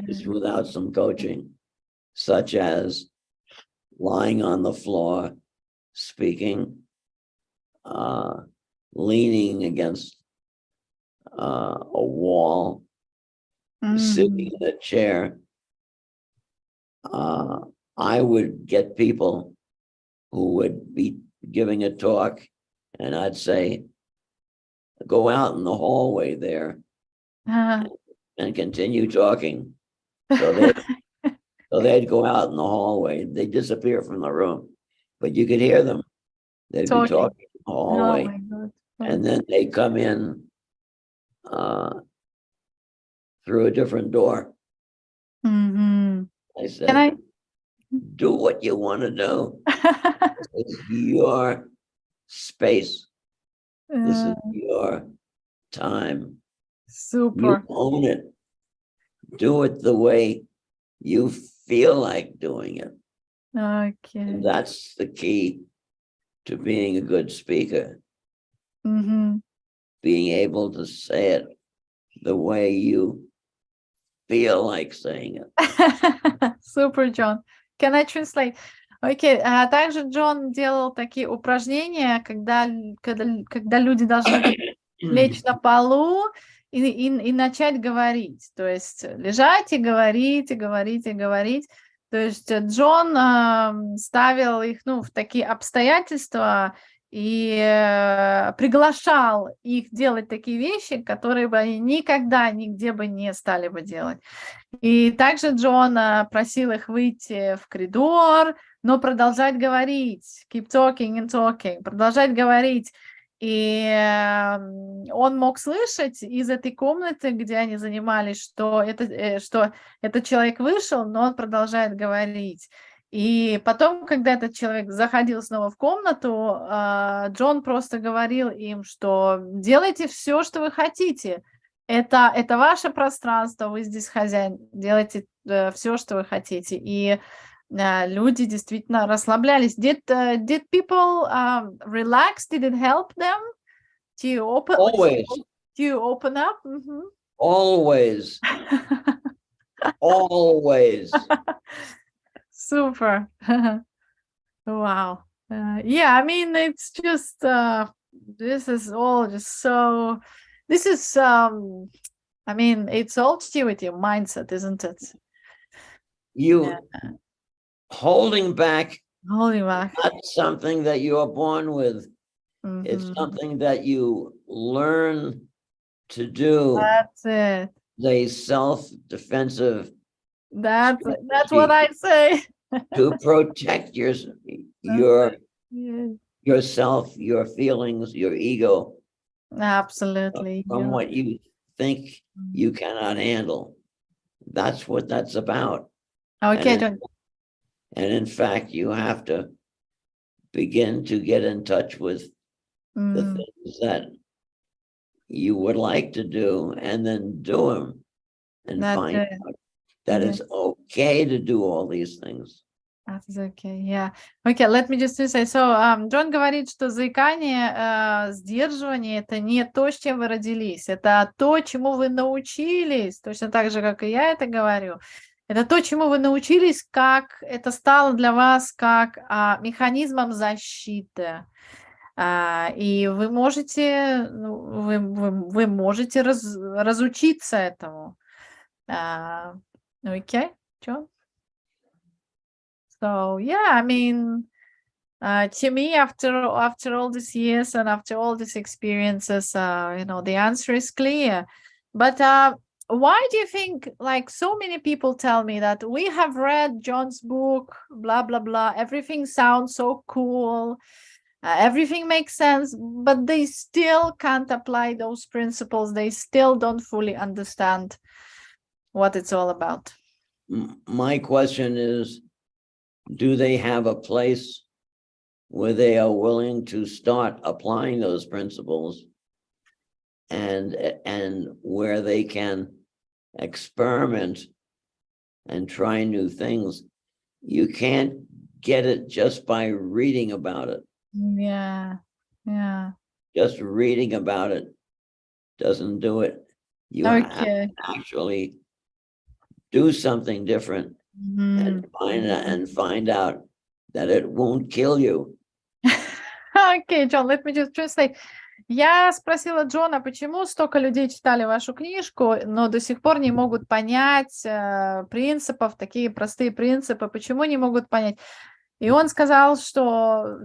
just without some coaching, such as lying on the floor, speaking, leaning against a wall, sitting in a chair. I would get people who would be giving a talk and I'd say, go out in the hallway there and continue talking. So they'd go out in the hallway. They'd disappear from the room, but you could hear them. They'd be talking in the hallway. Oh my God. And then they come in through a different door. I said, do what you want to do. It's your space. This is your time. Super. You own it. Do it the way you feel like doing it. Okay. And that's the key to being a good speaker. Being able to say it the way you feel like saying it. Super, John. Can I translate? Окей, также Джон делал такие упражнения, когда люди должны лечь на полу и начать говорить. То есть лежать и говорить, и говорить, и говорить. То есть Джон ставил их в такие обстоятельства и приглашал их делать такие вещи, которые бы они никогда нигде бы не стали бы делать. И также Джон просил их выйти в коридор, но продолжать говорить, keep talking and talking, продолжать говорить. И он мог слышать из этой комнаты, где они занимались, что этот человек вышел, но он продолжает говорить. И потом, когда этот человек заходил снова в комнату, Джон просто говорил им, что делайте все, что вы хотите. Это ваше пространство, вы здесь хозяин, делайте все, что вы хотите. И люди действительно расслаблялись. Did people relax? Did it help them to open up? Mm-hmm. Always. Always. Super. Wow. Yeah, I mean, it's just, this is all just so, this is, I mean, it's all to do with your mindset, isn't it? Holding back. Not something that you are born with. Mm-hmm. It's something that you learn to do. That's it. A self-defensive. That's what I say. To protect yourself, your feelings, your ego. Absolutely. From what you think you cannot handle. That's what that's about. Okay. And in fact, you have to begin to get in touch with the things that you would like to do, and then do them, and find out that it's okay to do all these things. That's okay, yeah. Okay, let me just say. So, Джон говорит, что заикание, сдерживание — это не то, с чем вы родились, это то, чему вы научились, точно так же, как и я это говорю. Это то, чему вы научились, как это стало для вас как механизмом защиты. И вы можете, вы можете разучиться этому. Okay, John? So, yeah, I mean, to me, after all these years and after all these experiences, the answer is clear. But why do you think, like, so many people tell me that we have read John's book, blah, blah, blah, everything sounds so cool, everything makes sense, but they still can't apply those principles. They still don't fully understand what it's all about. My question is, do they have a place where they are willing to start applying those principles, and where they can experiment and try new things? You can't get it just by reading about it. Yeah. Just reading about it doesn't do it. You have to actually do something different, and find out that it won't kill you. Okay, John, let me just translate. Я спросила Джона, почему столько людей читали вашу книжку, но до сих пор не могут понять принципов, такие простые принципы, почему не могут понять. И Джон сказал, что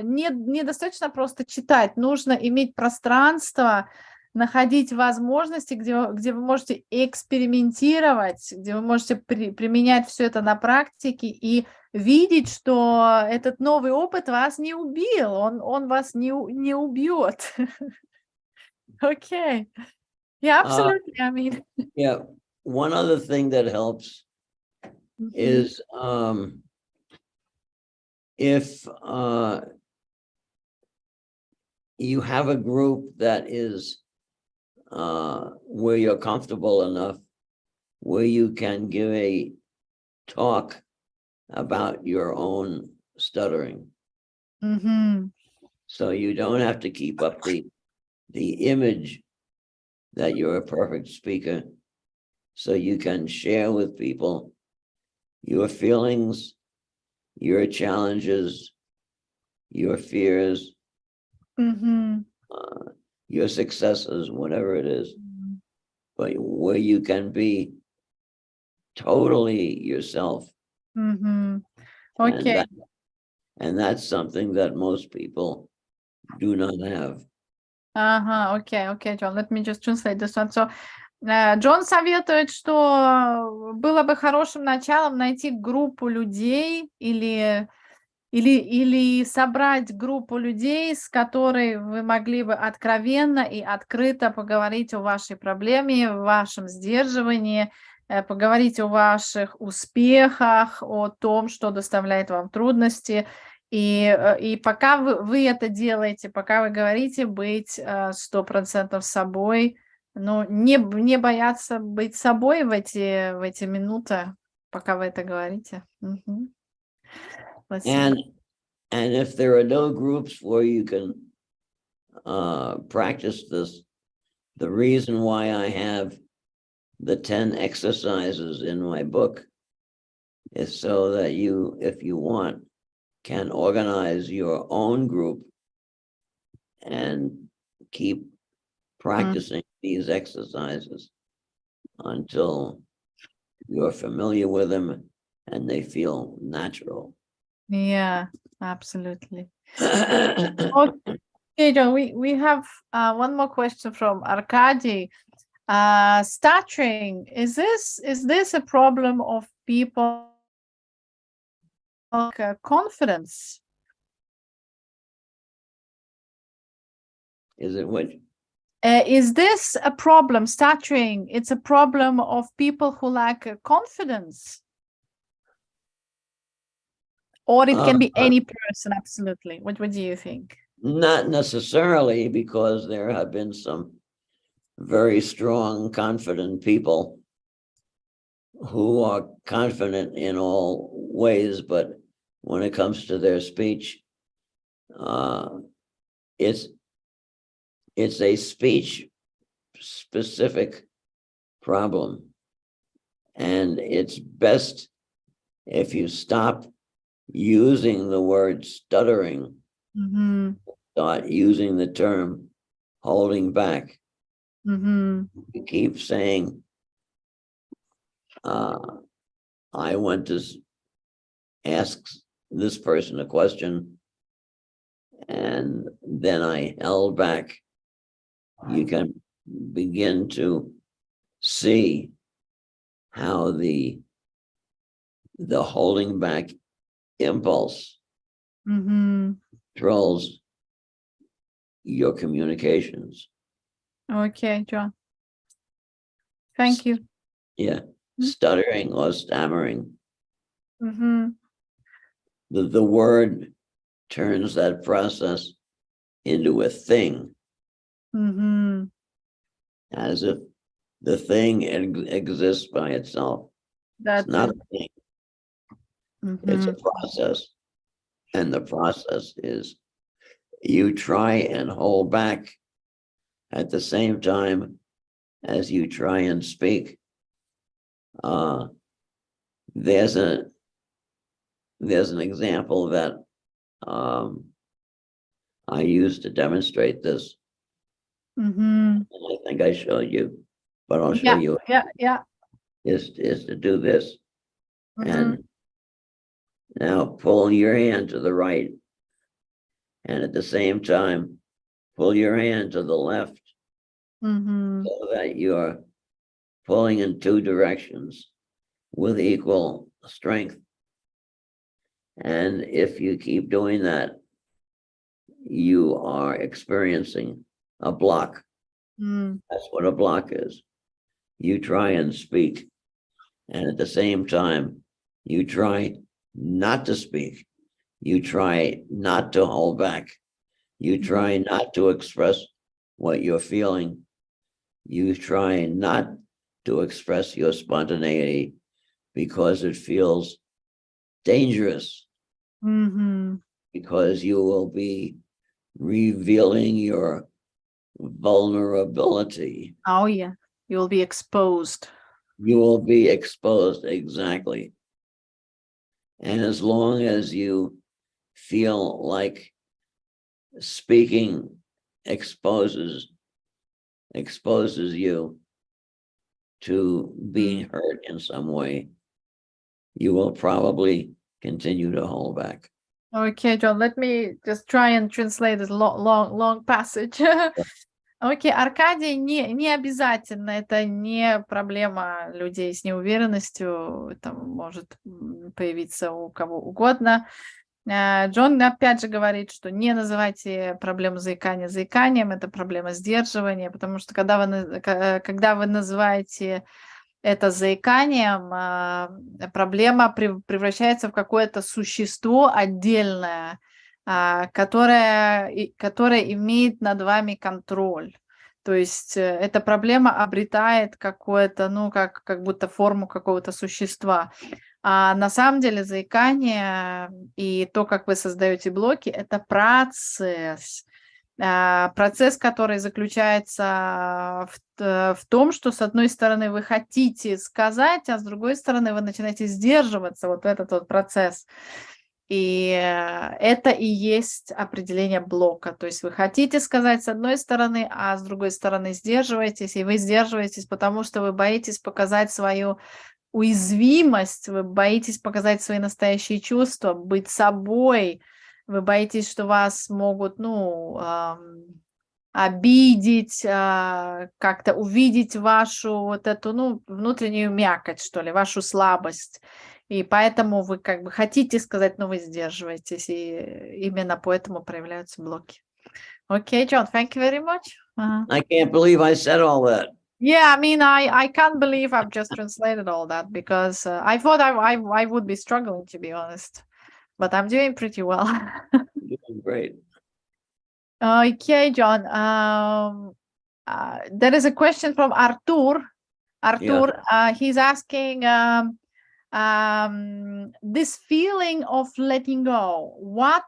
недостаточно просто читать, нужно иметь пространство, находить возможности, где вы можете экспериментировать, где вы можете применять все это на практике и видеть, что этот новый опыт вас не убил, он вас не убьет. Okay. Yeah, absolutely. I mean. Yeah. One other thing that helps is if you have a group that is where you're comfortable enough, where you can give a talk about your own stuttering. So you don't have to keep up the image that you're a perfect speaker. so you can share with people your feelings, your challenges, your fears, your successes, whatever it is, but where you can be totally yourself. Okay. And that's something that most people do not have. Okay, John, let me just translate this one. So, Джон советует, что было бы хорошим началом найти группу людей или собрать группу людей, с которой вы могли бы откровенно и открыто поговорить о вашей проблеме, о вашем сдерживании, поговорить о ваших успехах, о том, что доставляет вам трудности. И пока вы это делаете, пока вы говорите быть 100% собой, ну, не бояться быть собой в эти минуты, пока вы это говорите. And if there are no groups where you can practice this, the reason why I have the 10 exercises in my book is so that you, if you want, can organize your own group and keep practicing these exercises until you're familiar with them and they feel natural. Yeah, absolutely. Okay, John, we have one more question from Arkady. Stuttering, is this a problem of people confidence? Is it what? Is this a problem, stuttering? It's a problem of people who lack confidence? Or it can be any person, absolutely. What do you think? Not necessarily, because there have been some very strong, confident people who are confident in all ways, but when it comes to their speech, it's a speech specific problem. And it's best if you stop using the word stuttering, start using the term holding back. You keep saying, I want to ask this person a question, and then I held back. You can begin to see how the holding back impulse controls your communications. Okay, John. Thank you. Yeah, stuttering or stammering. The word turns that process into a thing, as if the thing exists by itself. It's not a thing. It's a process. And the process is you try and hold back at the same time as you try and speak. There's an example that I used to demonstrate this. And I think I showed you, but I'll show you. Yeah. Is to do this. And now pull your hand to the right. And at the same time, pull your hand to the left, so that you're pulling in two directions with equal strength. And if you keep doing that, you are experiencing a block. That's what a block is. You try and speak, and at the same time, you try not to speak. You try not to hold back. You try not to express what you're feeling. You try not to express your spontaneity because it feels dangerous. Because you will be revealing your vulnerability. Oh, yeah. You will be exposed. you will be exposed, exactly. And as long as you feel like speaking exposes you to being hurt in some way, you will probably continue to hold back. Okay, John, let me just try and translate this long passage. Окей, Аркадий, не обязательно, это не проблема людей с неуверенностью, это может появиться у кого угодно. Джон опять же говорит, что не называйте проблему заикания заиканием, это проблема сдерживания, потому что когда вы называете это заиканием, проблема превращается в какое-то существо отдельное, которая имеет над вами контроль. То есть эта проблема обретает какое-то, как будто форму какого-то существа. А на самом деле заикание и то, как вы создаете блоки, это процесс. Процесс, который заключается в том, что с одной стороны вы хотите сказать, а с другой стороны вы начинаете сдерживаться, вот этот вот процесс. И это и есть определение блока. То есть вы хотите сказать с одной стороны, а с другой стороны сдерживаетесь. И вы сдерживаетесь, потому что вы боитесь показать свою уязвимость, вы боитесь показать свои настоящие чувства, быть собой. Вы боитесь, что вас могут, обидеть, как-то увидеть вашу вот эту, внутреннюю мякоть, что ли, вашу слабость. И поэтому вы как бы хотите сказать, но вы сдерживаетесь, и именно поэтому проявляются блоки. Okay, John, thank you very much. I can't believe I said all that. Yeah, I mean, I can't believe I've just translated all that because I thought I would be struggling, to be honest, but I'm doing pretty well. You're doing great. Okay, John. There is a question from Artur. Artur, he's asking this feeling of letting go. What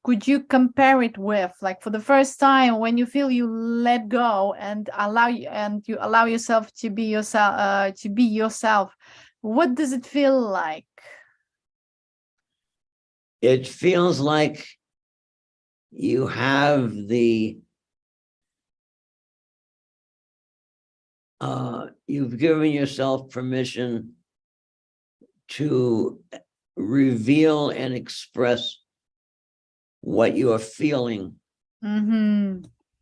could you compare it with? Like for the first time, when you feel you let go and you allow yourself to be yourself. What does it feel like? It feels like you have you've given yourself permission to reveal and express what you are feeling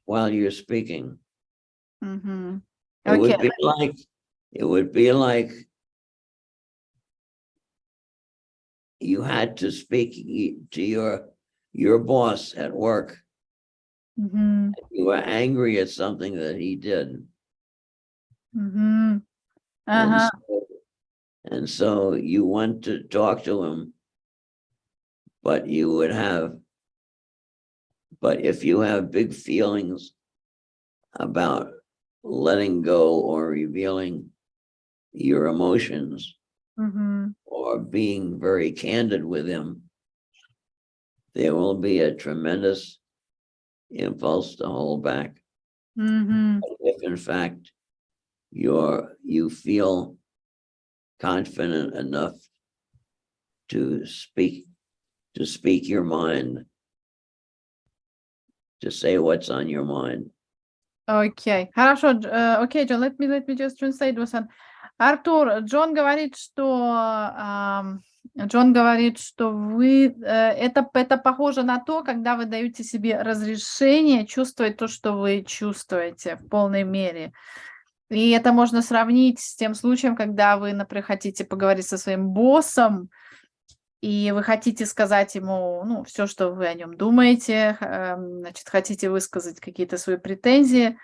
while you're speaking. Okay. It would be like you had to speak to your boss at work. You were angry at something that he did. And so you want to talk to him, but if you have big feelings about letting go or revealing your emotions or being very candid with him, there will be a tremendous impulse to hold back. If in fact you feel confident enough to speak your mind, to say what's on your mind. Окей, хорошо. Окей, Джон, let me just translate this one. Артур, Джон говорит, что вы это похоже на то, когда вы даете себе разрешение чувствовать то, что вы чувствуете в полной мере. И это можно сравнить с тем случаем, когда вы, например, хотите поговорить со своим боссом, и вы хотите сказать ему, все, что вы о нем думаете, значит, хотите высказать какие-то свои претензии,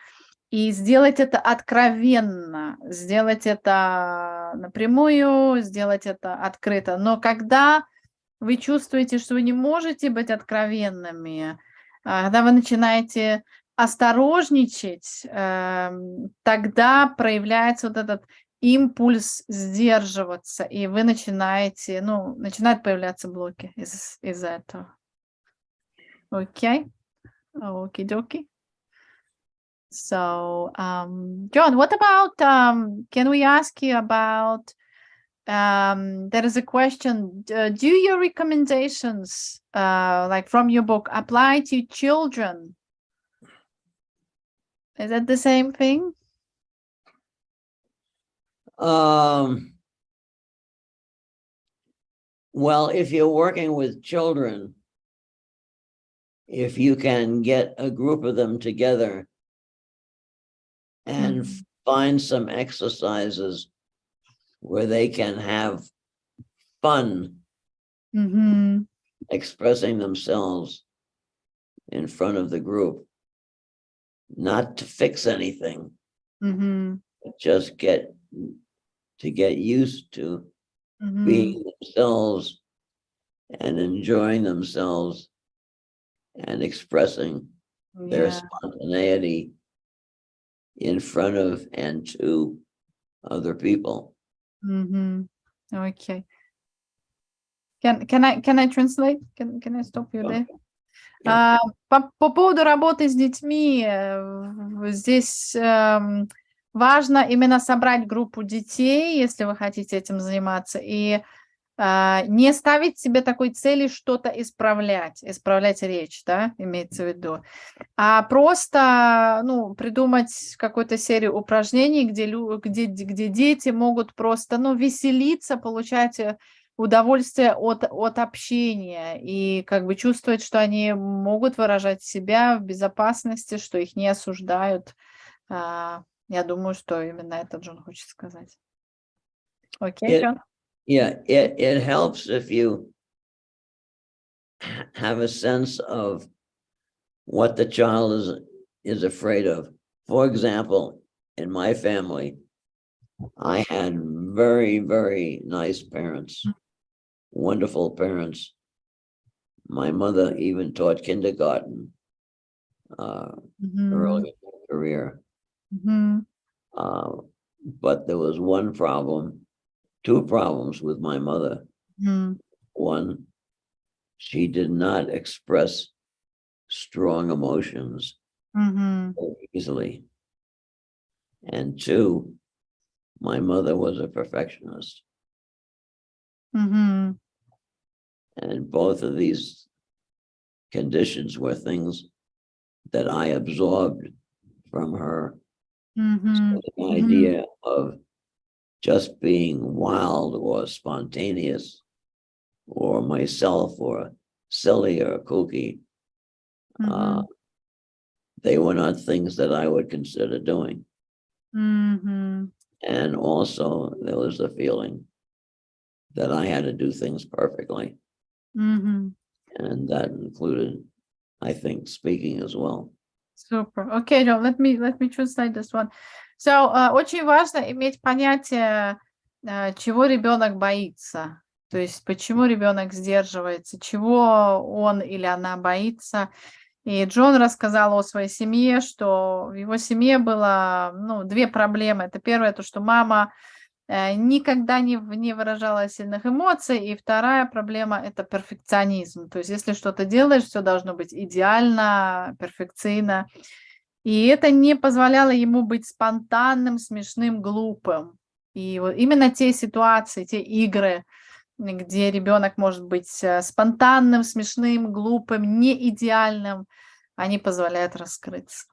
и сделать это откровенно, сделать это напрямую, сделать это открыто. Но когда вы чувствуете, что вы не можете быть откровенными, когда вы начинаете осторожничать, тогда проявляется вот этот импульс сдерживаться, и вы начинают появляться блоки из-за этого. Окей? Окей-доки. So, John, what about, can we ask you about, there is a question, do your recommendations, like from your book, apply to children? Is that the same thing? Well, if you're working with children, if you can get a group of them together and find some exercises where they can have fun expressing themselves in front of the group, not to fix anything, but just get used to being themselves and enjoying themselves and expressing their spontaneity in front of and to other people. Okay. Can I translate? Can I stop you there? По поводу работы с детьми, здесь важно именно собрать группу детей, если вы хотите этим заниматься, и не ставить себе такой цели что-то исправлять речь, да, имеется в виду, а просто, придумать какую-то серию упражнений, где дети могут просто, веселиться, получать удовольствие от общения и как бы чувствовать, что они могут выражать себя в безопасности, что их не осуждают. Я думаю, что именно это Джон хочет сказать. Окей, Джон? Yeah, it helps if you have a sense of what the child is afraid of. For example, in my family, I had very, very nice parents, wonderful parents. My mother even taught kindergarten early in her career. But there was two problems with my mother. One, she did not express strong emotions very easily. And two, my mother was a perfectionist. And both of these conditions were things that I absorbed from her. So the idea of just being wild or spontaneous or myself or silly or kooky, they were not things that I would consider doing. And also there was the feeling that I had to do things perfectly. And that included, I think, speaking as well. Super. Okay, John, let me translate this one. So, очень важно иметь понятие, чего ребенок боится. То есть, почему ребенок сдерживается, чего он или она боится. И Джон рассказал о своей семье, что в его семье было, две проблемы. Это первое, то, что мама никогда не выражала сильных эмоций, и вторая проблема – это перфекционизм. То есть, если что-то делаешь, все должно быть идеально, перфекционно. И это не позволяло ему быть спонтанным, смешным, глупым. И вот именно те ситуации, те игры, где ребенок может быть спонтанным, смешным, глупым, не идеальным, они позволяют раскрыться.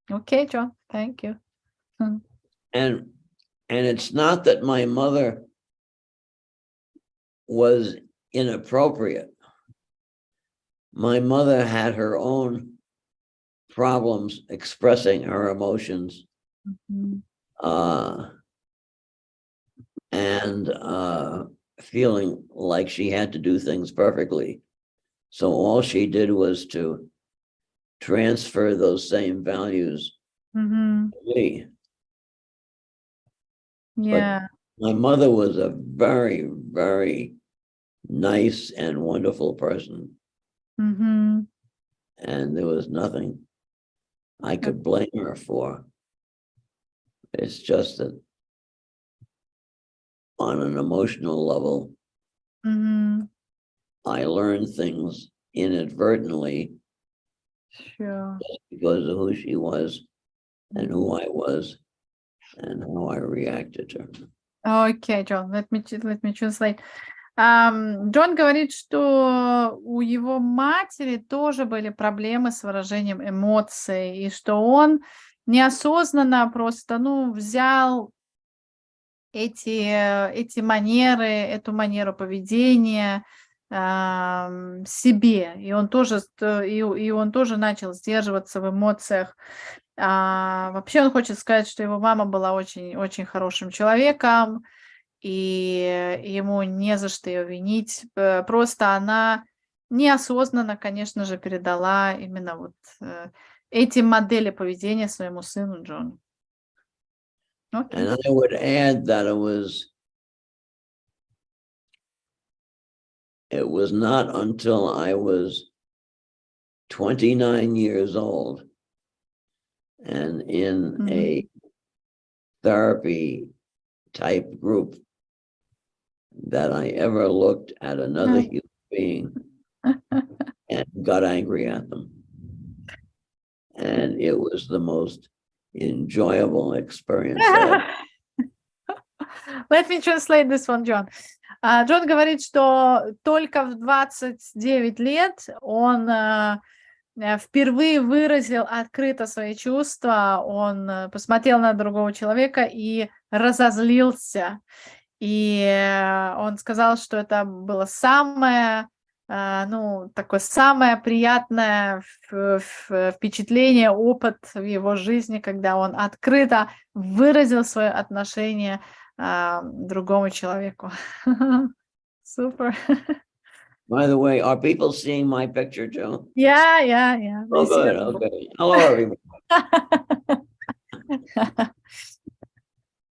Okay, John, thank you. And it's not that my mother was inappropriate. My mother had her own problems expressing her emotions and feeling like she had to do things perfectly. So all she did was to transfer those same values to me. Yeah. But my mother was a very, very nice and wonderful person. And there was nothing I could blame her for. It's just that on an emotional level, I learned things inadvertently Sure. because of who she was. and who I was and how I reacted to her. Okay, John, let me translate. Джон говорит, что у его матери тоже были проблемы с выражением эмоций, и что он неосознанно просто, взял эти манеры, эту манеру поведения себе, и он тоже начал сдерживаться в эмоциях. Вообще он хочет сказать, что его мама была очень-очень хорошим человеком, и ему не за что ее винить. Просто она неосознанно, конечно же, передала именно вот эти модели поведения своему сыну Джону. Okay. And I would add that it was not until I was 29 years old and in a therapy type group that I ever looked at another human being and got angry at them. And it was the most enjoyable experience. Let me translate this one, John. Джон говорит, что только в 29 лет он впервые выразил открыто свои чувства, он посмотрел на другого человека и разозлился. И он сказал, что это было самое приятное впечатление, опыт в его жизни, когда он открыто выразил свое отношение к другому человеку. Супер. By the way, are people seeing my picture, Joe? Yeah. Oh, good. Okay. Hello, everyone.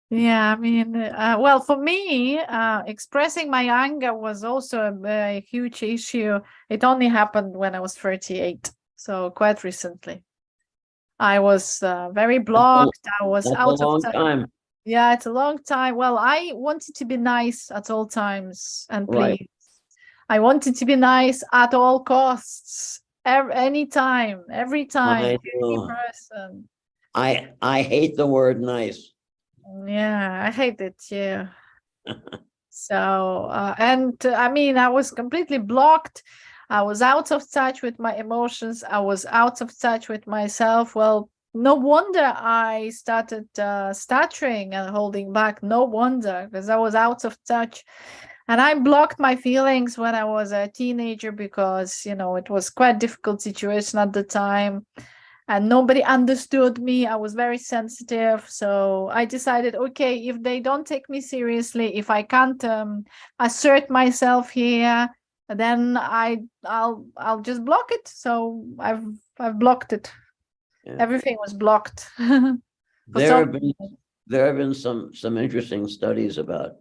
Yeah, I mean, well, for me, expressing my anger was also a huge issue. It only happened when I was 38, so quite recently. I was very blocked. I was out of time. Yeah, it's a long time. Well, I wanted to be nice at all times and please. Right. I wanted to be nice at all costs, every time, any person. I hate the word nice. Yeah, I hate it too. So, I mean, I was completely blocked. I was out of touch with my emotions. I was out of touch with myself. Well, no wonder I started stuttering and holding back. No wonder, because I was out of touch. And I blocked my feelings when I was a teenager because, it was quite a difficult situation at the time. And nobody understood me. I was very sensitive. So I decided, okay, if they don't take me seriously, if I can't assert myself here, then I'll just block it. So I've blocked it. Yeah. Everything was blocked. There have been some interesting studies about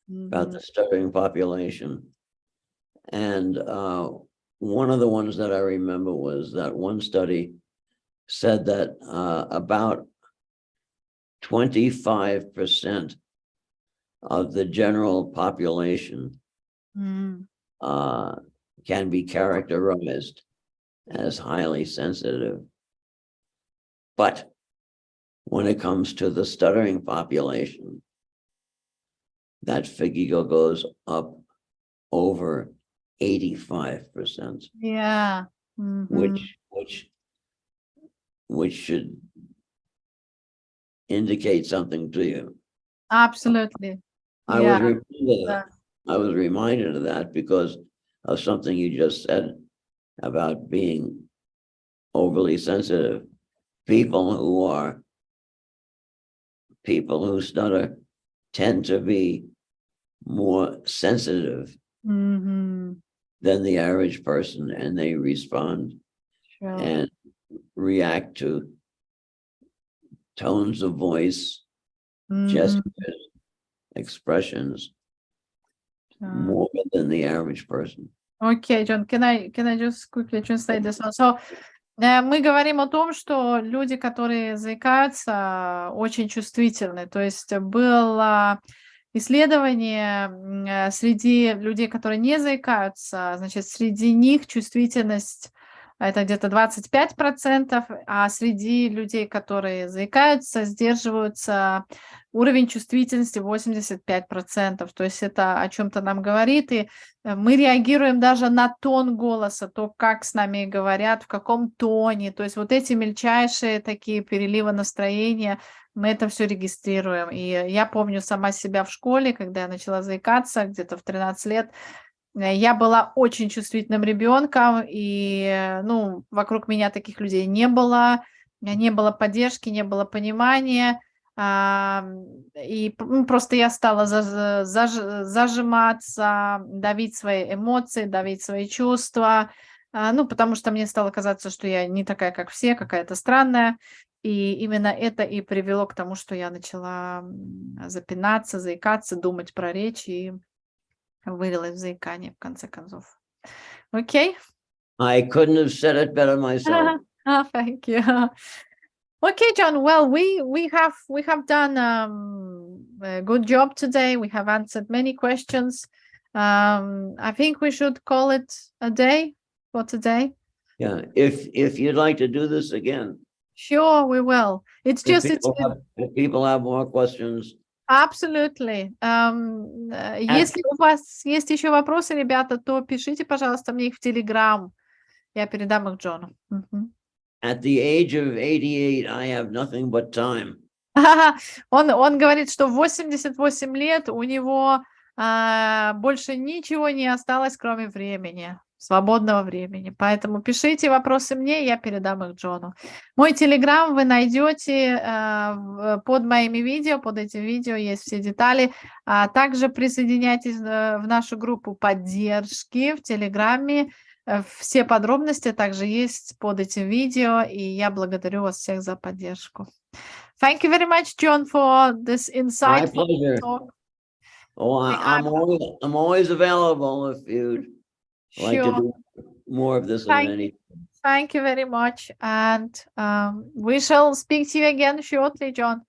the stuttering population. And one of the ones that I remember was that one study said that about 25% of the general population can be characterized as highly sensitive. But when it comes to the stuttering population, that figure goes up over 85%. Yeah. Which should indicate something to you. Absolutely. I was reminded of that because of something you just said about being overly sensitive. People who stutter tend to be more sensitive than the average person, and they respond and react to tones of voice, gestures, expressions more than the average person. Okay, John, can I just quickly translate this one? So, мы говорим о том, что люди, которые заикаются, очень чувствительны. То есть было исследование среди людей, которые не заикаются, значит, среди них чувствительность это где-то 25%, а среди людей, которые заикаются, сдерживаются, уровень чувствительности 85%. То есть это о чем-то нам говорит, и мы реагируем даже на тон голоса, то, как с нами говорят, в каком тоне. То есть вот эти мельчайшие такие переливы настроения, мы это все регистрируем. И я помню сама себя в школе, когда я начала заикаться, где-то в 13 лет, я была очень чувствительным ребенком, и, ну, вокруг меня таких людей не было, не было поддержки, не было понимания, и просто я стала зажиматься, давить свои эмоции, давить свои чувства, ну, потому что мне стало казаться, что я не такая, как все, какая-то странная, и именно это и привело к тому, что я начала запинаться, заикаться, думать про речь, и вылилось в заикание, в конце концов. Окей? I couldn't have said it better myself. Thank you. Okay, John. Well, we have done a good job today. We have answered many questions. I think we should call it a day for today. Yeah, if you'd like to do this again, Sure, we will. It's just if people have more questions, Absolutely. Если у вас есть еще вопросы, ребята, то пишите, пожалуйста, мне их в Telegram. Я передам их Джону. Мгм. at the age of 88, I have nothing but time. Он говорит, что в 88 лет у него больше ничего не осталось, кроме времени, свободного времени. Поэтому пишите вопросы мне, я передам их Джону. Мой телеграм вы найдете под моими видео, под этим видео есть все детали. Также присоединяйтесь в нашу группу поддержки в телеграме. Все подробности также есть под этим видео, и я благодарю вас всех за поддержку. Thank you very much, John, for this My insightful pleasure. talk. Oh, I'm always available if you'd like to Sure. do more of this than anything. Thank you very much. And we shall speak to you again shortly, John.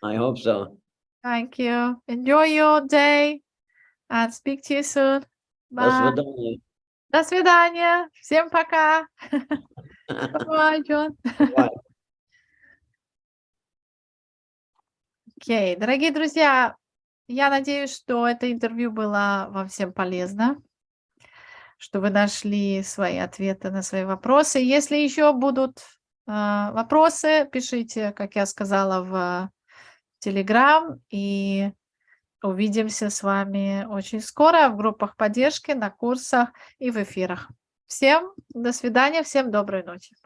I hope so. Thank you. Enjoy your day and speak to you soon. До Bye. свидания. До свидания. Всем пока. Bye, John. Bye. Окей, дорогие друзья, я надеюсь, что это интервью было вам всем полезно, что вы нашли свои ответы на свои вопросы. Если еще будут вопросы, пишите, как я сказала, в Telegram, и увидимся с вами очень скоро в группах поддержки, на курсах и в эфирах. Всем до свидания, всем доброй ночи.